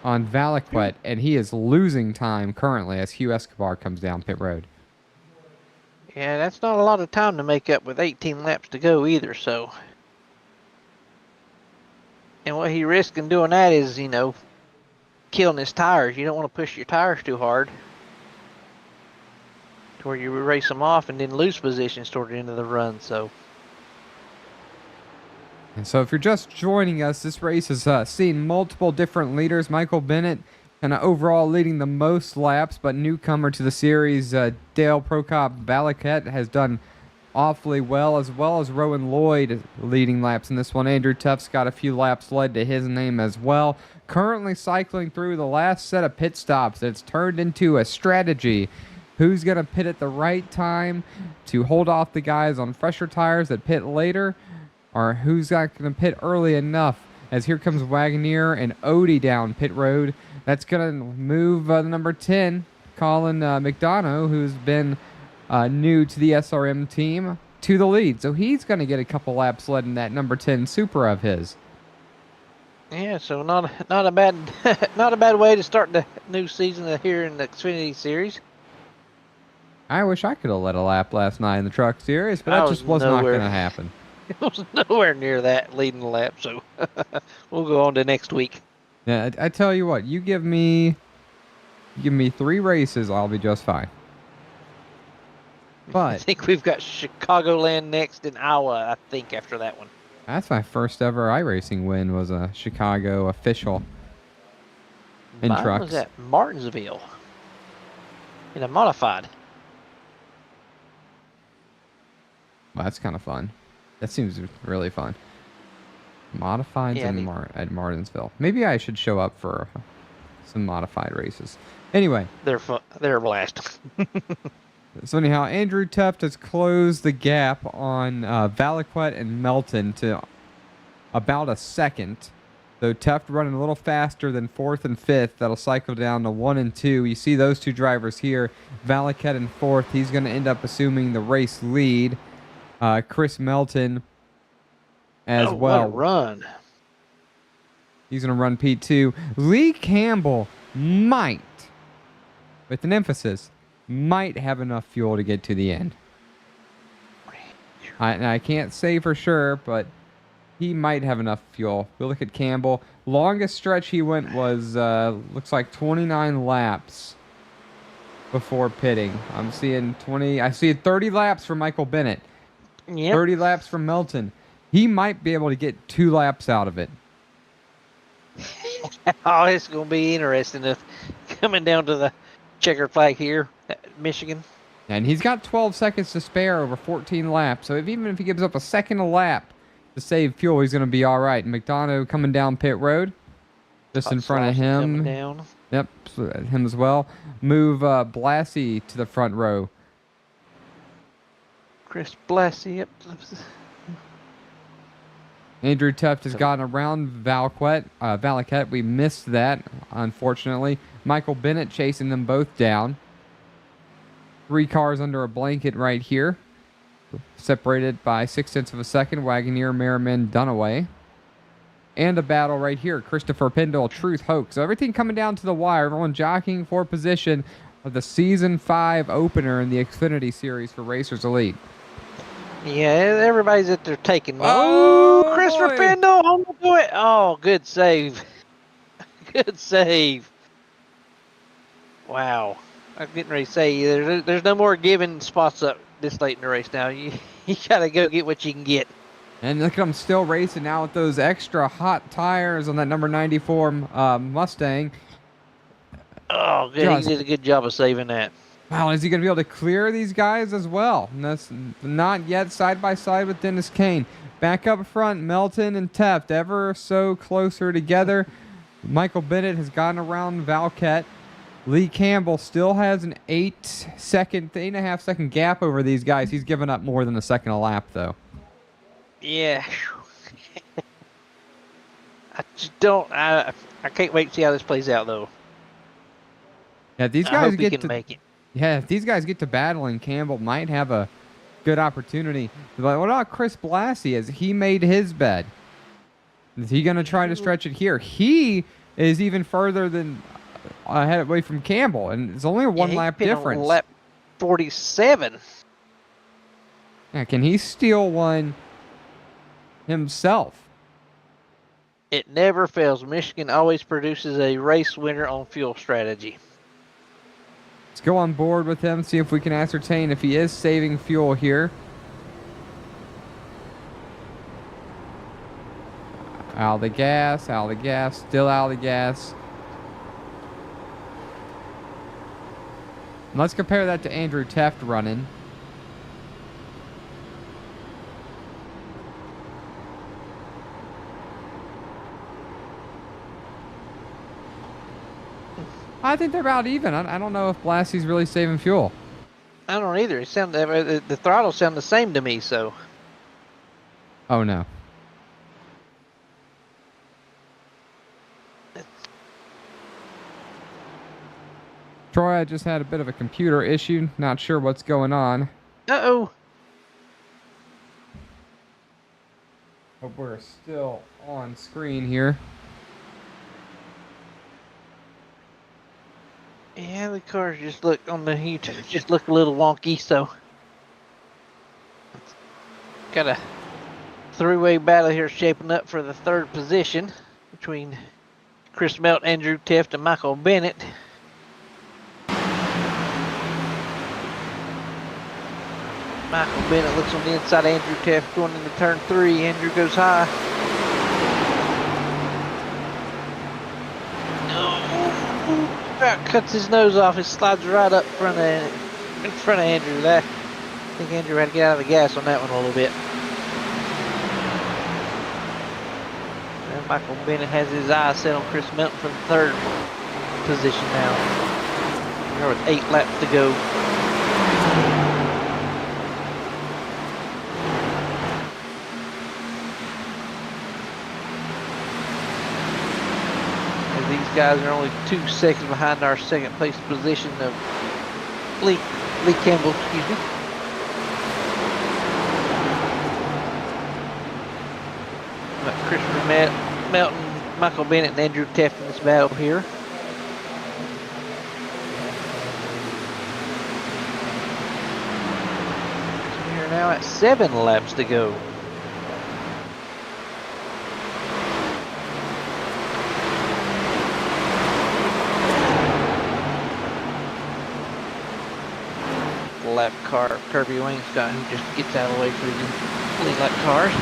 on Valiquette, and he is losing time currently as Hugh Escobar comes down pit road. Yeah, that's not a lot of time to make up with 18 laps to go either, so. And what he risks in doing that is, killing his tires. You don't want to push your tires too hard to where you race them off and then lose positions toward the end of the run, so. And so if you're just joining us, this race has seen multiple different leaders. Michael Bennett kind of overall leading the most laps, but newcomer to the series, Dale Prokop Valiquette, has done awfully well as Rowan Lloyd leading laps in this one. Andrew Tuft's got a few laps led to his name as well. Currently cycling through the last set of pit stops. It's turned into a strategy. Who's going to pit at the right time to hold off the guys on fresher tires that pit later? Or who's not going to pit early enough? As here comes Wagoneer and Odie down pit road. That's going to move the number 10, Colin McDonough, who's been new to the SRM team, to the lead. So he's going to get a couple laps led in that number 10 Supra of his. Yeah, so not a bad not a bad way to start the new season here in the Xfinity series. I wish I could have led a lap last night in the truck series, but that just was not going to happen. It was nowhere near that leading the lap, so we'll go on to next week. Yeah, I tell you what, you give me 3 races, I'll be just fine. But I think we've got Chicagoland next in Iowa, I think, after that one. That's my first ever iRacing win, was a Chicago official in Mine trucks. was at Martinsville in a modified. Well, that's kind of fun. That seems really fun. Modifieds at Martinsville. Maybe I should show up for some modified races. Anyway. They're fun. They're a blast. So anyhow, Andrew Teft has closed the gap on Valiquette and Melton to about a second. Though Teft running a little faster than 4th and 5th. That'll cycle down to 1 and 2. You see those two drivers here. Valiquette in 4th. He's going to end up assuming the race lead. Chris Melton as well. What a run. He's going to run P2. Lee Campbell might, with an emphasis, might have enough fuel to get to the end. I can't say for sure, but he might have enough fuel. We'll look at Campbell. Longest stretch he went was, looks like 29 laps before pitting. I see 30 laps for Michael Bennett. Yep. 30 laps for Melton. He might be able to get 2 laps out of it. Oh, it's going to be interesting coming down to the checkered flag here at Michigan. And he's got 12 seconds to spare over 14 laps. So even if he gives up a second a lap to save fuel, he's going to be all right. And McDonough coming down pit road, just in front of him. Coming down. Yep, so him as well. Move Blassie to the front row. Chris Blassie. Yep. Andrew Tuft has gotten around Valiquette. We missed that, unfortunately. Michael Bennett chasing them both down. 3 cars under a blanket right here. Separated by 0.6 of a second. Wagoneer, Merriman, Dunaway. And a battle right here. Christopher Pendle, Truth Hoax. So everything coming down to the wire. Everyone jockeying for position of the Season 5 opener in the Xfinity Series for Racers Elite. Yeah, everybody's at their taking. Oh, Christopher boy. Pendle, home to do it. Oh, good save. Good save. Wow. I'm getting ready to say, there's no more giving spots up this late in the race now. You got to go get what you can get. And look at him still racing now with those extra hot tires on that number 94 Mustang. Oh, good. He did a good job of saving that. Wow, is he going to be able to clear these guys as well? And that's not yet side by side with Dennis Kane. Back up front, Melton and Teft ever so closer together. Michael Bennett has gotten around Valiquette. Lee Campbell still has an 8.5 second gap over these guys. He's given up more than a second a lap, though. Yeah. I just don't. I can't wait to see how this plays out, though. Yeah, if these I guys hope he get can to make it. yeah, if these guys get to battling, Campbell might have a good opportunity. But what about Chris Blassie? Has he made his bed? Is he going to try to stretch it here? He is even further than ahead away from Campbell, and it's only a one lap he's been difference. on lap 47. Yeah, can he steal one himself? It never fails. Michigan always produces a race winner on fuel strategy. Let's go on board with him, see if we can ascertain if he is saving fuel here. Out of the gas, still out of the gas. And let's compare that to Andrew Teft running. I think they're about even. I don't know if Blassie's really saving fuel. I don't either. The throttles sound the same to me, so. Oh, no. Troy, I just had a bit of a computer issue. Not sure what's going on. Uh-oh. Hope we're still on screen here. Yeah, the cars just look on the YouTube, just look a little wonky, so. Got a three-way battle here shaping up for the third position between Chris Melt, Andrew Teft, and Michael Bennett. Michael Bennett looks on the inside of Andrew Teft going into turn 3. Andrew goes high. About cuts his nose off. It slides right up in front of Andrew. I think Andrew had to get out of the gas on that one a little bit. And Michael Bennett has his eyes set on Chris Melton for the third position now. We're with 8 laps to go. These guys are only 2 seconds behind our second place position of Lee Campbell, excuse me. Got Christopher Melton, Michael Bennett, and Andrew Teft in this battle here. So we are now at 7 laps to go. Lap car Kirby Wainscott, who just gets out of the way for the lead lap cars.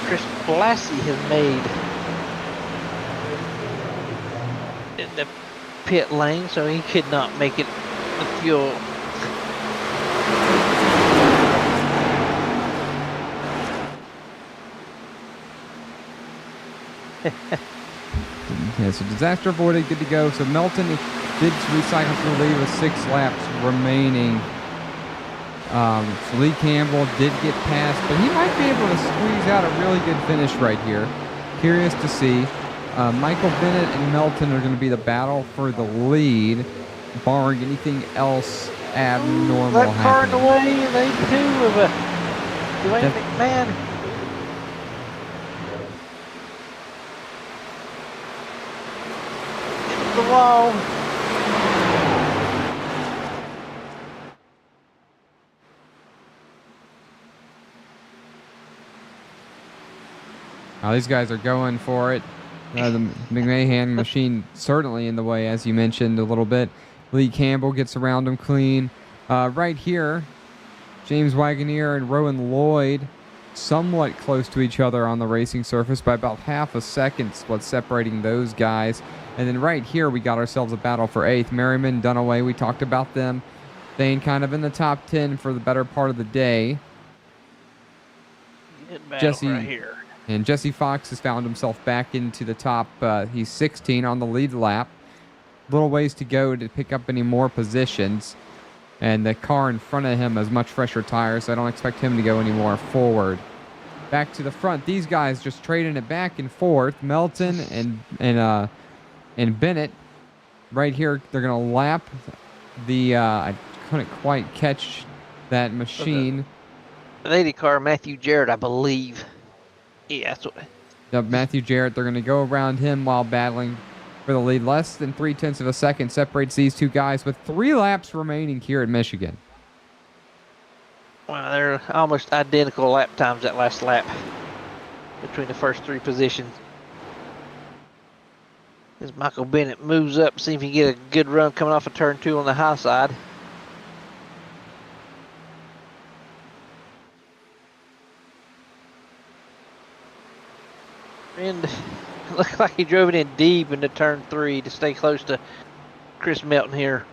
Chris Blassie has made in the pit lane, so he could not make it the fuel. Yeah, so disaster avoided, good to go. So Melton did recycle to the lead with 6 laps remaining. So Lee Campbell did get past, but he might be able to squeeze out a really good finish right here. Curious to see. Michael Bennett and Melton are going to be the battle for the lead, barring anything else abnormal That car in the happening. way, they too of Dwayne McMahon. Into the wall. Now these guys are going for it. The McMahon machine certainly in the way, as you mentioned a little bit. Lee Campbell gets around him clean. Right here, James Wagoneer and Rowan Lloyd somewhat close to each other on the racing surface by about half a second, what's separating those guys. And then right here, we got ourselves a battle for 8th. Merriman, Dunaway, we talked about them staying kind of in the top 10 for the better part of the day. Good battle right here. And Jesse Fox has found himself back into the top. He's 16 on the lead lap. Little ways to go to pick up any more positions. And the car in front of him has much fresher tires, so I don't expect him to go any more forward. Back to the front, these guys just trading it back and forth. Melton and Bennett right here. They're gonna lap the. I couldn't quite catch that machine. The lady car, Matthew Jarrett, I believe. Yeah, that's what. Matthew Jarrett. They're gonna go around him while battling for the lead. Less than 0.3 of a second separates these two guys with 3 laps remaining here at Michigan. Well, they're almost identical lap times that last lap between the first 3 positions. As Michael Bennett moves up, see if he can get a good run coming off of turn 2 on the high side. And looks like he drove it in deep into turn 3 to stay close to Chris Melton here.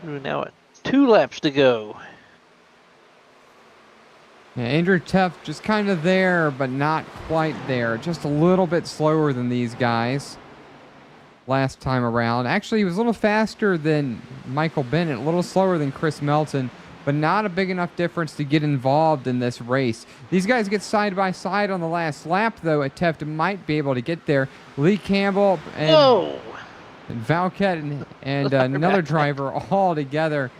We're now at 2 laps to go. Yeah, Andrew Teff just kind of there, but not quite there. Just a little bit slower than these guys last time around. Actually, he was a little faster than Michael Bennett, a little slower than Chris Melton, but not a big enough difference to get involved in this race. These guys get side by side on the last lap, though. Teff might be able to get there. Lee Campbell and Valquette and another driver all together.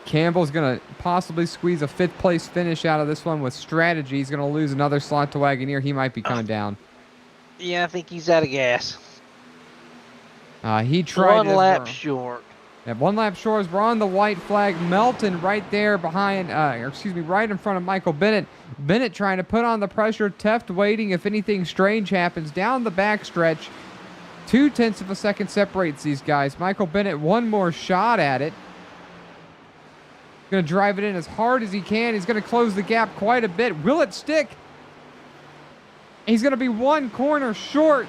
Campbell's going to possibly squeeze a 5th place finish out of this one with strategy. He's going to lose another slot to Wagoneer. He might be coming down. Yeah, I think he's out of gas. He tried 1 lap short. Yeah, 1 lap short as we're on the white flag. Melton right there behind, right in front of Michael Bennett. Bennett trying to put on the pressure. Teft waiting if anything strange happens down the backstretch. 0.2 of a second separates these guys. Michael Bennett, one more shot at it. Going to drive it in as hard as he can. He's going to close the gap quite a bit. Will it stick? He's going to be 1 corner short.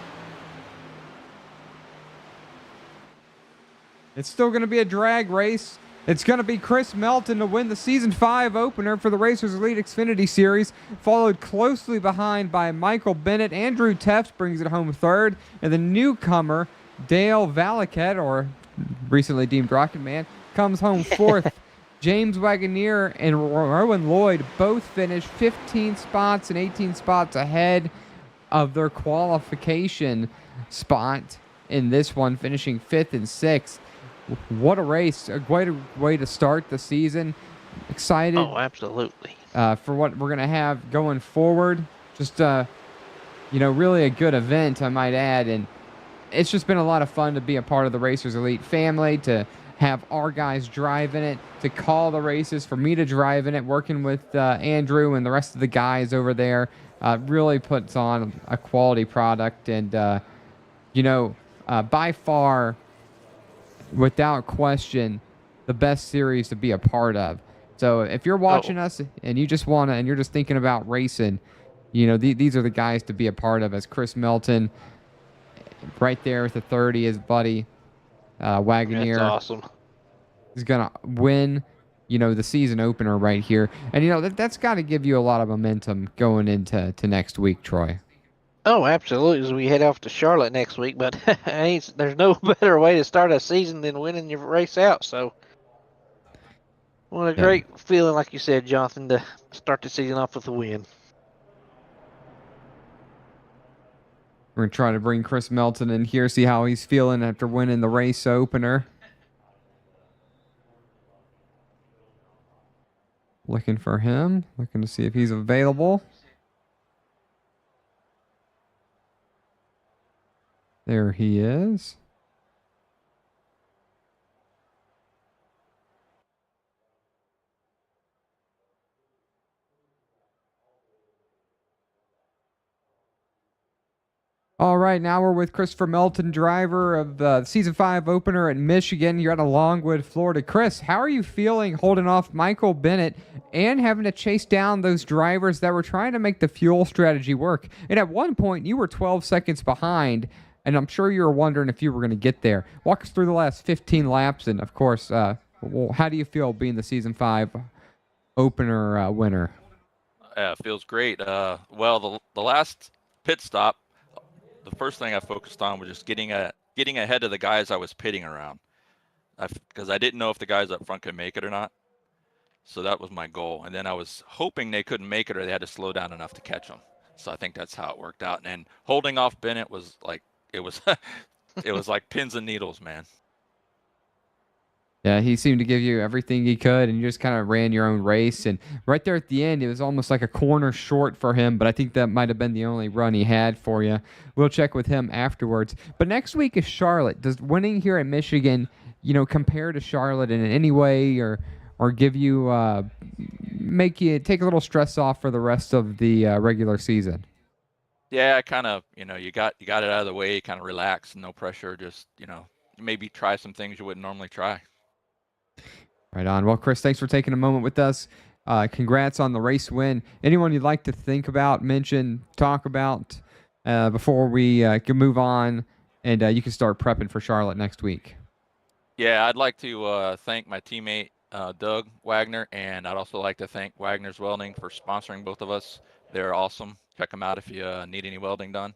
It's still going to be a drag race. It's going to be Chris Melton to win the Season 5 opener for the Racers Elite Xfinity Series, followed closely behind by Michael Bennett. Andrew Teft brings it home 3rd, and the newcomer, Dale Valquette, or recently deemed Rocket Man, comes home 4th. James Wagoneer and Rowan Lloyd both finished 15 spots and 18 spots ahead of their qualification spot in this one, finishing 5th and 6th. What a race. A great way to start the season. Excited. Oh, absolutely. For what we're going to have going forward. Just, really a good event, I might add. And it's just been a lot of fun to be a part of the Racers Elite family, to have our guys drive in it, to call the races, for me to drive in it, working with Andrew and the rest of the guys over there. Really puts on a quality product. And, by far, without question, the best series to be a part of. So if you're watching us and you just want to, and you're just thinking about racing, these are the guys to be a part of, as Chris Melton right there with the 30, his buddy Wagoneer. That's awesome. He's going to win, the season opener right here. And, that's got to give you a lot of momentum going into next week, Troy. Oh, absolutely. As we head off to Charlotte next week, but there's no better way to start a season than winning your race out. So, what a great feeling, like you said, Jonathan, to start the season off with a win. We're going to try to bring Chris Melton in here, see how he's feeling after winning the race opener. Looking for him, looking to see if he's available. There he is. All right, now we're with Christopher Melton, driver of the Season 5 opener at Michigan. You're at Longwood, Florida. Chris, how are you feeling holding off Michael Bennett and having to chase down those drivers that were trying to make the fuel strategy work? And at one point, you were 12 seconds behind, and I'm sure you were wondering if you were going to get there. Walk us through the last 15 laps, and of course, how do you feel being the Season 5 opener winner? Yeah, it feels great. Well, the last pit stop, the first thing I focused on was just getting ahead of the guys I was pitting around, because I didn't know if the guys up front could make it or not. So that was my goal. And then I was hoping they couldn't make it or they had to slow down enough to catch them. So I think that's how it worked out. And holding off Bennett was like it was it was like pins and needles, man. Yeah, he seemed to give you everything he could, and you just kind of ran your own race. And right there at the end, it was almost like a corner short for him, but I think that might have been the only run he had for you. We'll check with him afterwards. But next week is Charlotte. Does winning here at Michigan, compare to Charlotte in any way, or give you make you take a little stress off for the rest of the regular season? Yeah, kind of. You got it out of the way, kind of relax, no pressure. Just maybe try some things you wouldn't normally try. Right on. Well, Chris, thanks for taking a moment with us. Congrats on the race win. Anyone you'd like to think about, mention, talk about before we can move on and you can start prepping for Charlotte next week? Yeah, I'd like to thank my teammate Doug Wagner, and I'd also like to thank Wagner's Welding for sponsoring both of us. They're awesome. Check them out if you need any welding done.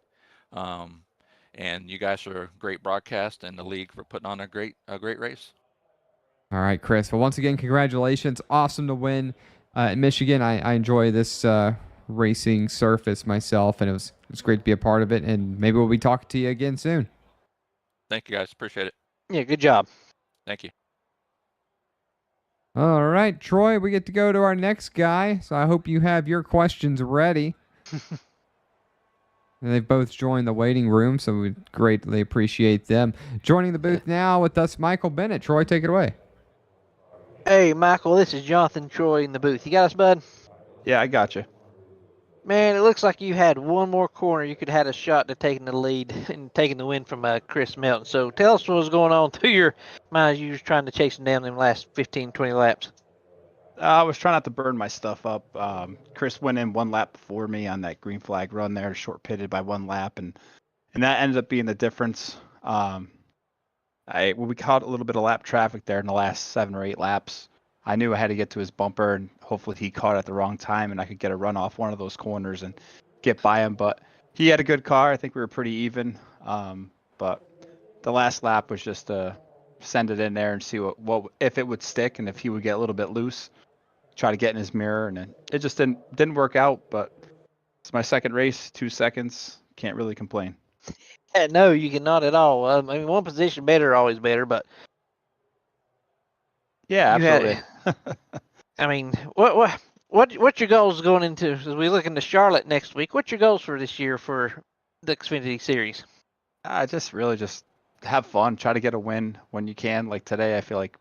And you guys are a great broadcast, and the league for putting on a great race. All right, Chris. Well, once again, congratulations. Awesome to win at Michigan. I enjoy this racing surface myself, and it was great to be a part of it. And maybe we'll be talking to you again soon. Thank you, guys. Appreciate it. Yeah, good job. Thank you. All right, Troy, we get to go to our next guy. So I hope you have your questions ready. And they've both joined the waiting room, so we greatly appreciate them. Joining the booth now with us, Michael Bennett. Troy, take it away. Hey, Michael, this is Jonathan Troy in the booth. You got us, bud? Yeah, I got you. Man, it looks like you had one more corner. You could have had a shot to taking the lead and taking the win from Chris Melton. So tell us what was going on through your mind as you was trying to chase him down them last 15, 20 laps. I was trying not to burn my stuff up. Chris went in one lap before me on that green flag run there, short pitted by one lap, and that ended up being the difference. We caught a little bit of lap traffic there in the last 7 or 8 laps. I knew I had to get to his bumper, and hopefully he caught at the wrong time, and I could get a run off one of those corners and get by him. But he had a good car. I think we were pretty even. But the last lap was just to send it in there and see what if it would stick and if he would get a little bit loose. Try to get in his mirror, and it just didn't work out. But it's my second race, 2 seconds. Can't really complain. Yeah, no, you cannot at all. I mean, one position better, always better, but Yeah, you had absolutely. it. I mean, what's your goals going into as we look into Charlotte next week? What's your goals for this year for the Xfinity Series? Just really just have fun. Try to get a win when you can. Like today, I feel like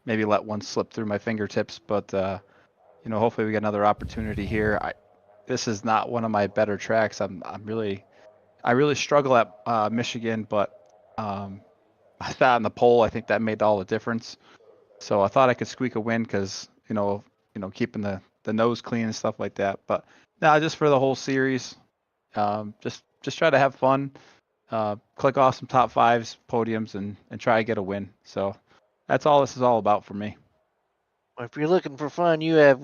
maybe let one slip through my fingertips, but hopefully we get another opportunity here. This is not one of my better tracks. I really struggle at Michigan, but I thought on the pole, I think that made all the difference. So I thought I could squeak a win because keeping the nose clean and stuff like that. But no, just for the whole series, just try to have fun, click off some top fives, podiums, and try to get a win. So that's all this is all about for me. Well, if you're looking for fun, you have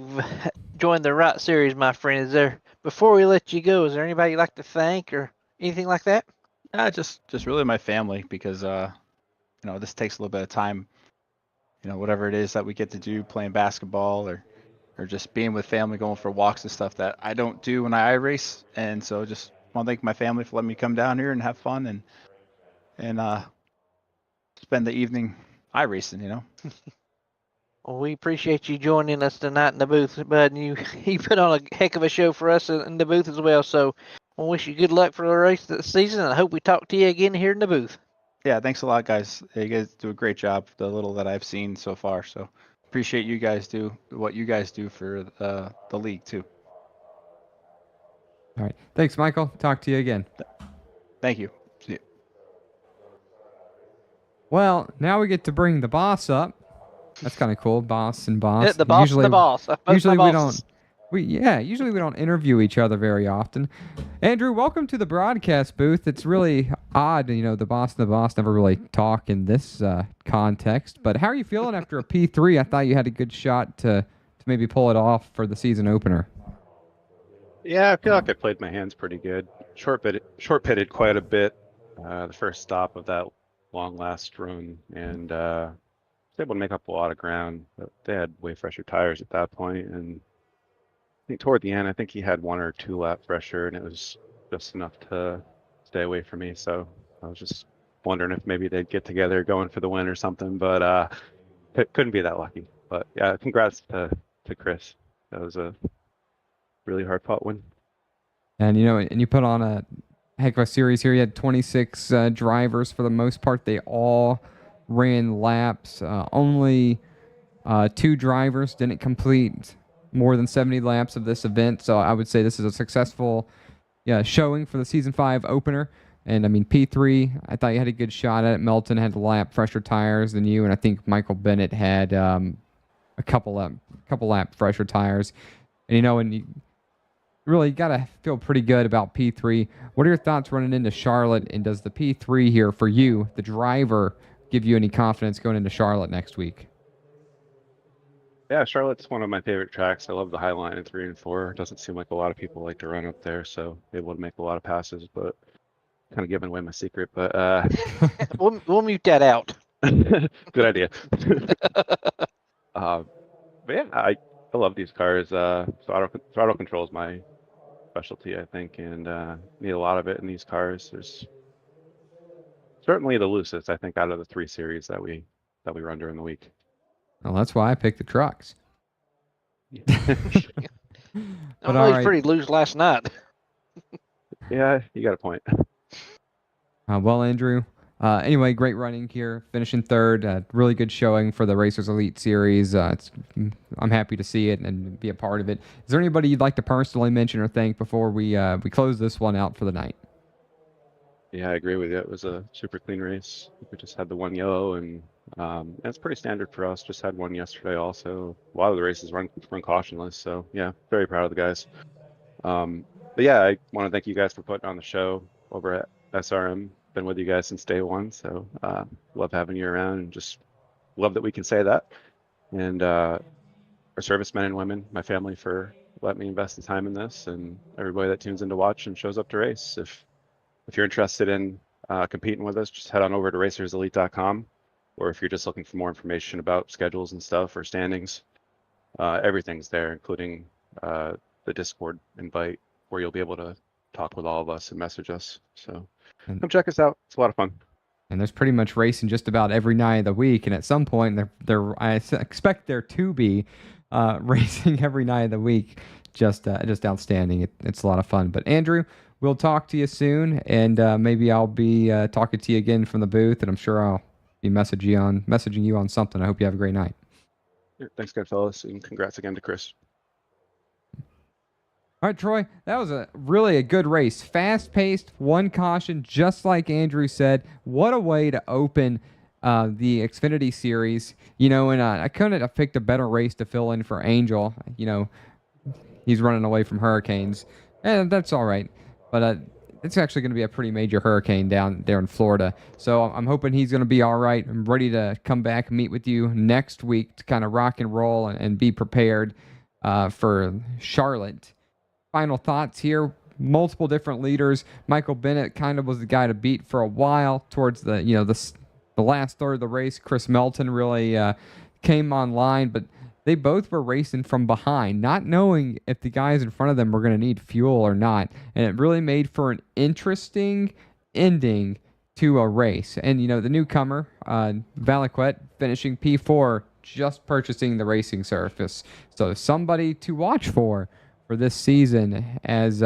joined the right series, my friend. Before we let you go, is there anybody you'd like to thank or anything like that? Just really my family, because this takes a little bit of time. Whatever it is that we get to do, playing basketball or just being with family, going for walks and stuff that I don't do when I race. And so just want to thank my family for letting me come down here and have fun and spend the evening iRacing. Well, we appreciate you joining us tonight in the booth, bud. And you put on a heck of a show for us in the booth as well. So I wish you good luck for the race of the season, and I hope we talk to you again here in the booth. Yeah, thanks a lot, guys. You guys do a great job, the little that I've seen so far. So appreciate you guys do what you guys do for the league too. All right. Thanks, Michael. Talk to you again. Thank you. See you. Well, now we get to bring the boss up. That's kind of cool, boss and boss. The boss and the boss. Both my Usually we bosses. usually we don't interview each other very often. Andrew, welcome to the broadcast booth. It's really odd, the boss and the boss never really talk in this context. But how are you feeling after a P3? I thought you had a good shot to maybe pull it off for the season opener. Yeah, I feel like I played my hands pretty good. Short pitted quite a bit. The first stop of that long last run, and was able to make up a lot of ground. But they had way fresher tires at that point, and I think toward the end, I think he had 1 or 2 lap pressure, and it was just enough to stay away from me. So I was just wondering if maybe they'd get together going for the win or something, but couldn't be that lucky. But yeah, congrats to Chris. That was a really hard fought win. And you put on a heck of a series here. You had 26 drivers for the most part. They all ran laps. Only 2 drivers didn't complete more than 70 laps of this event. So I would say this is a successful showing for the Season 5 opener. And I mean, P3, I thought you had a good shot at it. Melton had a lap fresher tires than you, and I think Michael Bennett had a couple lap fresher tires. And and you really got to feel pretty good about P3. What are your thoughts running into Charlotte, and does the P3 here for you, the driver, give you any confidence going into Charlotte next week? Yeah, Charlotte's one of my favorite tracks. I love the high line in 3 and 4. It doesn't seem like a lot of people like to run up there, so able to make a lot of passes, but kind of giving away my secret. But We'll mute that out. good idea. But yeah, I love these cars. Throttle control is my specialty, I think, and need a lot of it in these cars. There's certainly the loosest, I think, out of the 3 series that we run during the week. Well, that's why I picked the trucks. I know he's pretty loose last night. Yeah, you got a point. Well, Andrew, anyway, great running here, finishing 3rd. Really good showing for the Racers Elite Series. I'm happy to see it and be a part of it. Is there anybody you'd like to personally mention or thank before we close this one out for the night? Yeah, I agree with you. It was a super clean race. We just had the 1 yellow, and it's pretty standard for us. Just had 1 yesterday also. A lot of the races run cautionless, so yeah, very proud of the guys. But yeah, I want to thank you guys for putting on the show over at SRM. Been with you guys since day 1, so love having you around, and just love that we can say that. And our servicemen and women, my family, for letting me invest the time in this, and everybody that tunes in to watch and shows up to race. If you're interested in competing with us, just head on over to racerselite.com, or if you're just looking for more information about schedules and stuff or standings, everything's there, including the Discord invite, where you'll be able to talk with all of us and message us. So come check us out. It's a lot of fun. And there's pretty much racing just about every night of the week, and at some point, I expect there to be racing every night of the week. Just outstanding. It's a lot of fun. But Andrew, we'll talk to you soon, and maybe I'll be talking to you again from the booth, and I'm sure I'll be messaging you on something. I hope you have a great night. Yeah, thanks, good fellas, and congrats again to Chris. All right, Troy, that was really a good race. Fast-paced, 1 caution, just like Andrew said. What a way to open the Xfinity series. And I couldn't have picked a better race to fill in for Angel. He's running away from hurricanes, and that's all right. But it's actually going to be a pretty major hurricane down there in Florida. So I'm hoping he's going to be all right. I'm ready to come back and meet with you next week to kind of rock and roll and be prepared for Charlotte. Final thoughts here. Multiple different leaders. Michael Bennett kind of was the guy to beat for a while towards the last third of the race. Chris Melton really came online, but they both were racing from behind, not knowing if the guys in front of them were going to need fuel or not. And it really made for an interesting ending to a race. And, the newcomer, Valaquet, finishing P4, just purchasing the racing surface. So somebody to watch for this season as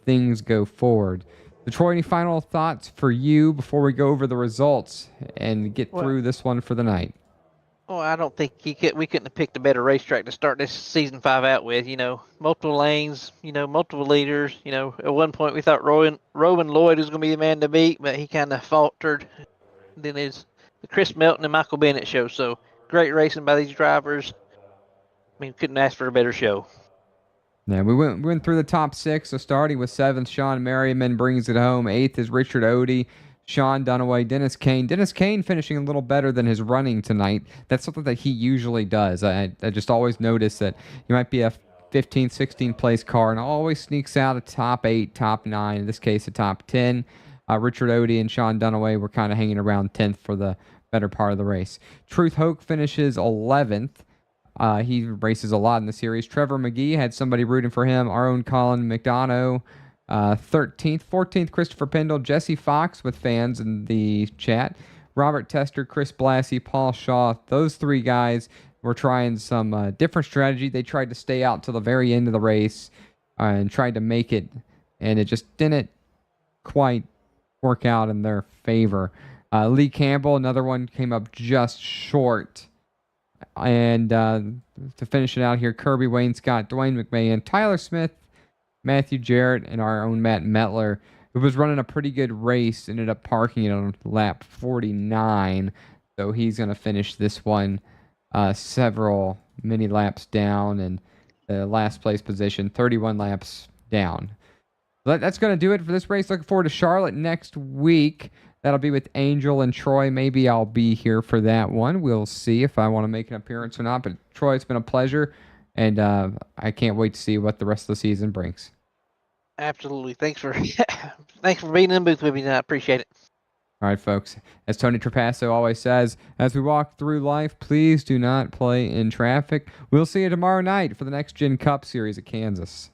things go forward. Troy, any final thoughts for you before we go over the results and get through this one for the night? Oh, I don't think we couldn't have picked a better racetrack to start this season 5 out with. Multiple lanes, multiple leaders. At one point we thought Rowan Lloyd was going to be the man to beat, but he kind of faltered. Then it's the Chris Melton and Michael Bennett show. So great racing by these drivers. I mean, couldn't ask for a better show. Yeah, we went through the top 6. So starting with 7th, Sean Merriman brings it home. 8th is Richard Odie, Sean Dunaway, Dennis Kane. Dennis Kane finishing a little better than his running tonight. That's something that he usually does. I just always notice that he might be a 15th, 16th place car and always sneaks out a top 8, top 9, in this case a top 10. Richard Odie and Sean Dunaway were kind of hanging around 10th for the better part of the race. Truth Hoke finishes 11th. He races a lot in the series. Trevor McGee had somebody rooting for him. Our own Colin McDonough, 13th. 14th, Christopher Pendle. Jesse Fox with fans in the chat. Robert Tester, Chris Blassie, Paul Shaw. Those 3 guys were trying some different strategy. They tried to stay out till the very end of the race and tried to make it, and it just didn't quite work out in their favor. Lee Campbell, another one, came up just short. And to finish it out here, Kirby Wayne Scott, Dwayne McMahon, Tyler Smith, Matthew Jarrett, and our own Matt Metler, who was running a pretty good race, ended up parking it on lap 49. So he's going to finish this one several mini laps down, and the last place position, 31 laps down. That's going to do it for this race. Looking forward to Charlotte next week. That'll be with Angel and Troy. Maybe I'll be here for that one. We'll see if I want to make an appearance or not. But Troy, it's been a pleasure, and I can't wait to see what the rest of the season brings. Absolutely. Thanks for being in the booth with me tonight. I appreciate it. All right, folks. As Tony Trapasso always says, as we walk through life, please do not play in traffic. We'll see you tomorrow night for the Next Gen Cup Series at Kansas.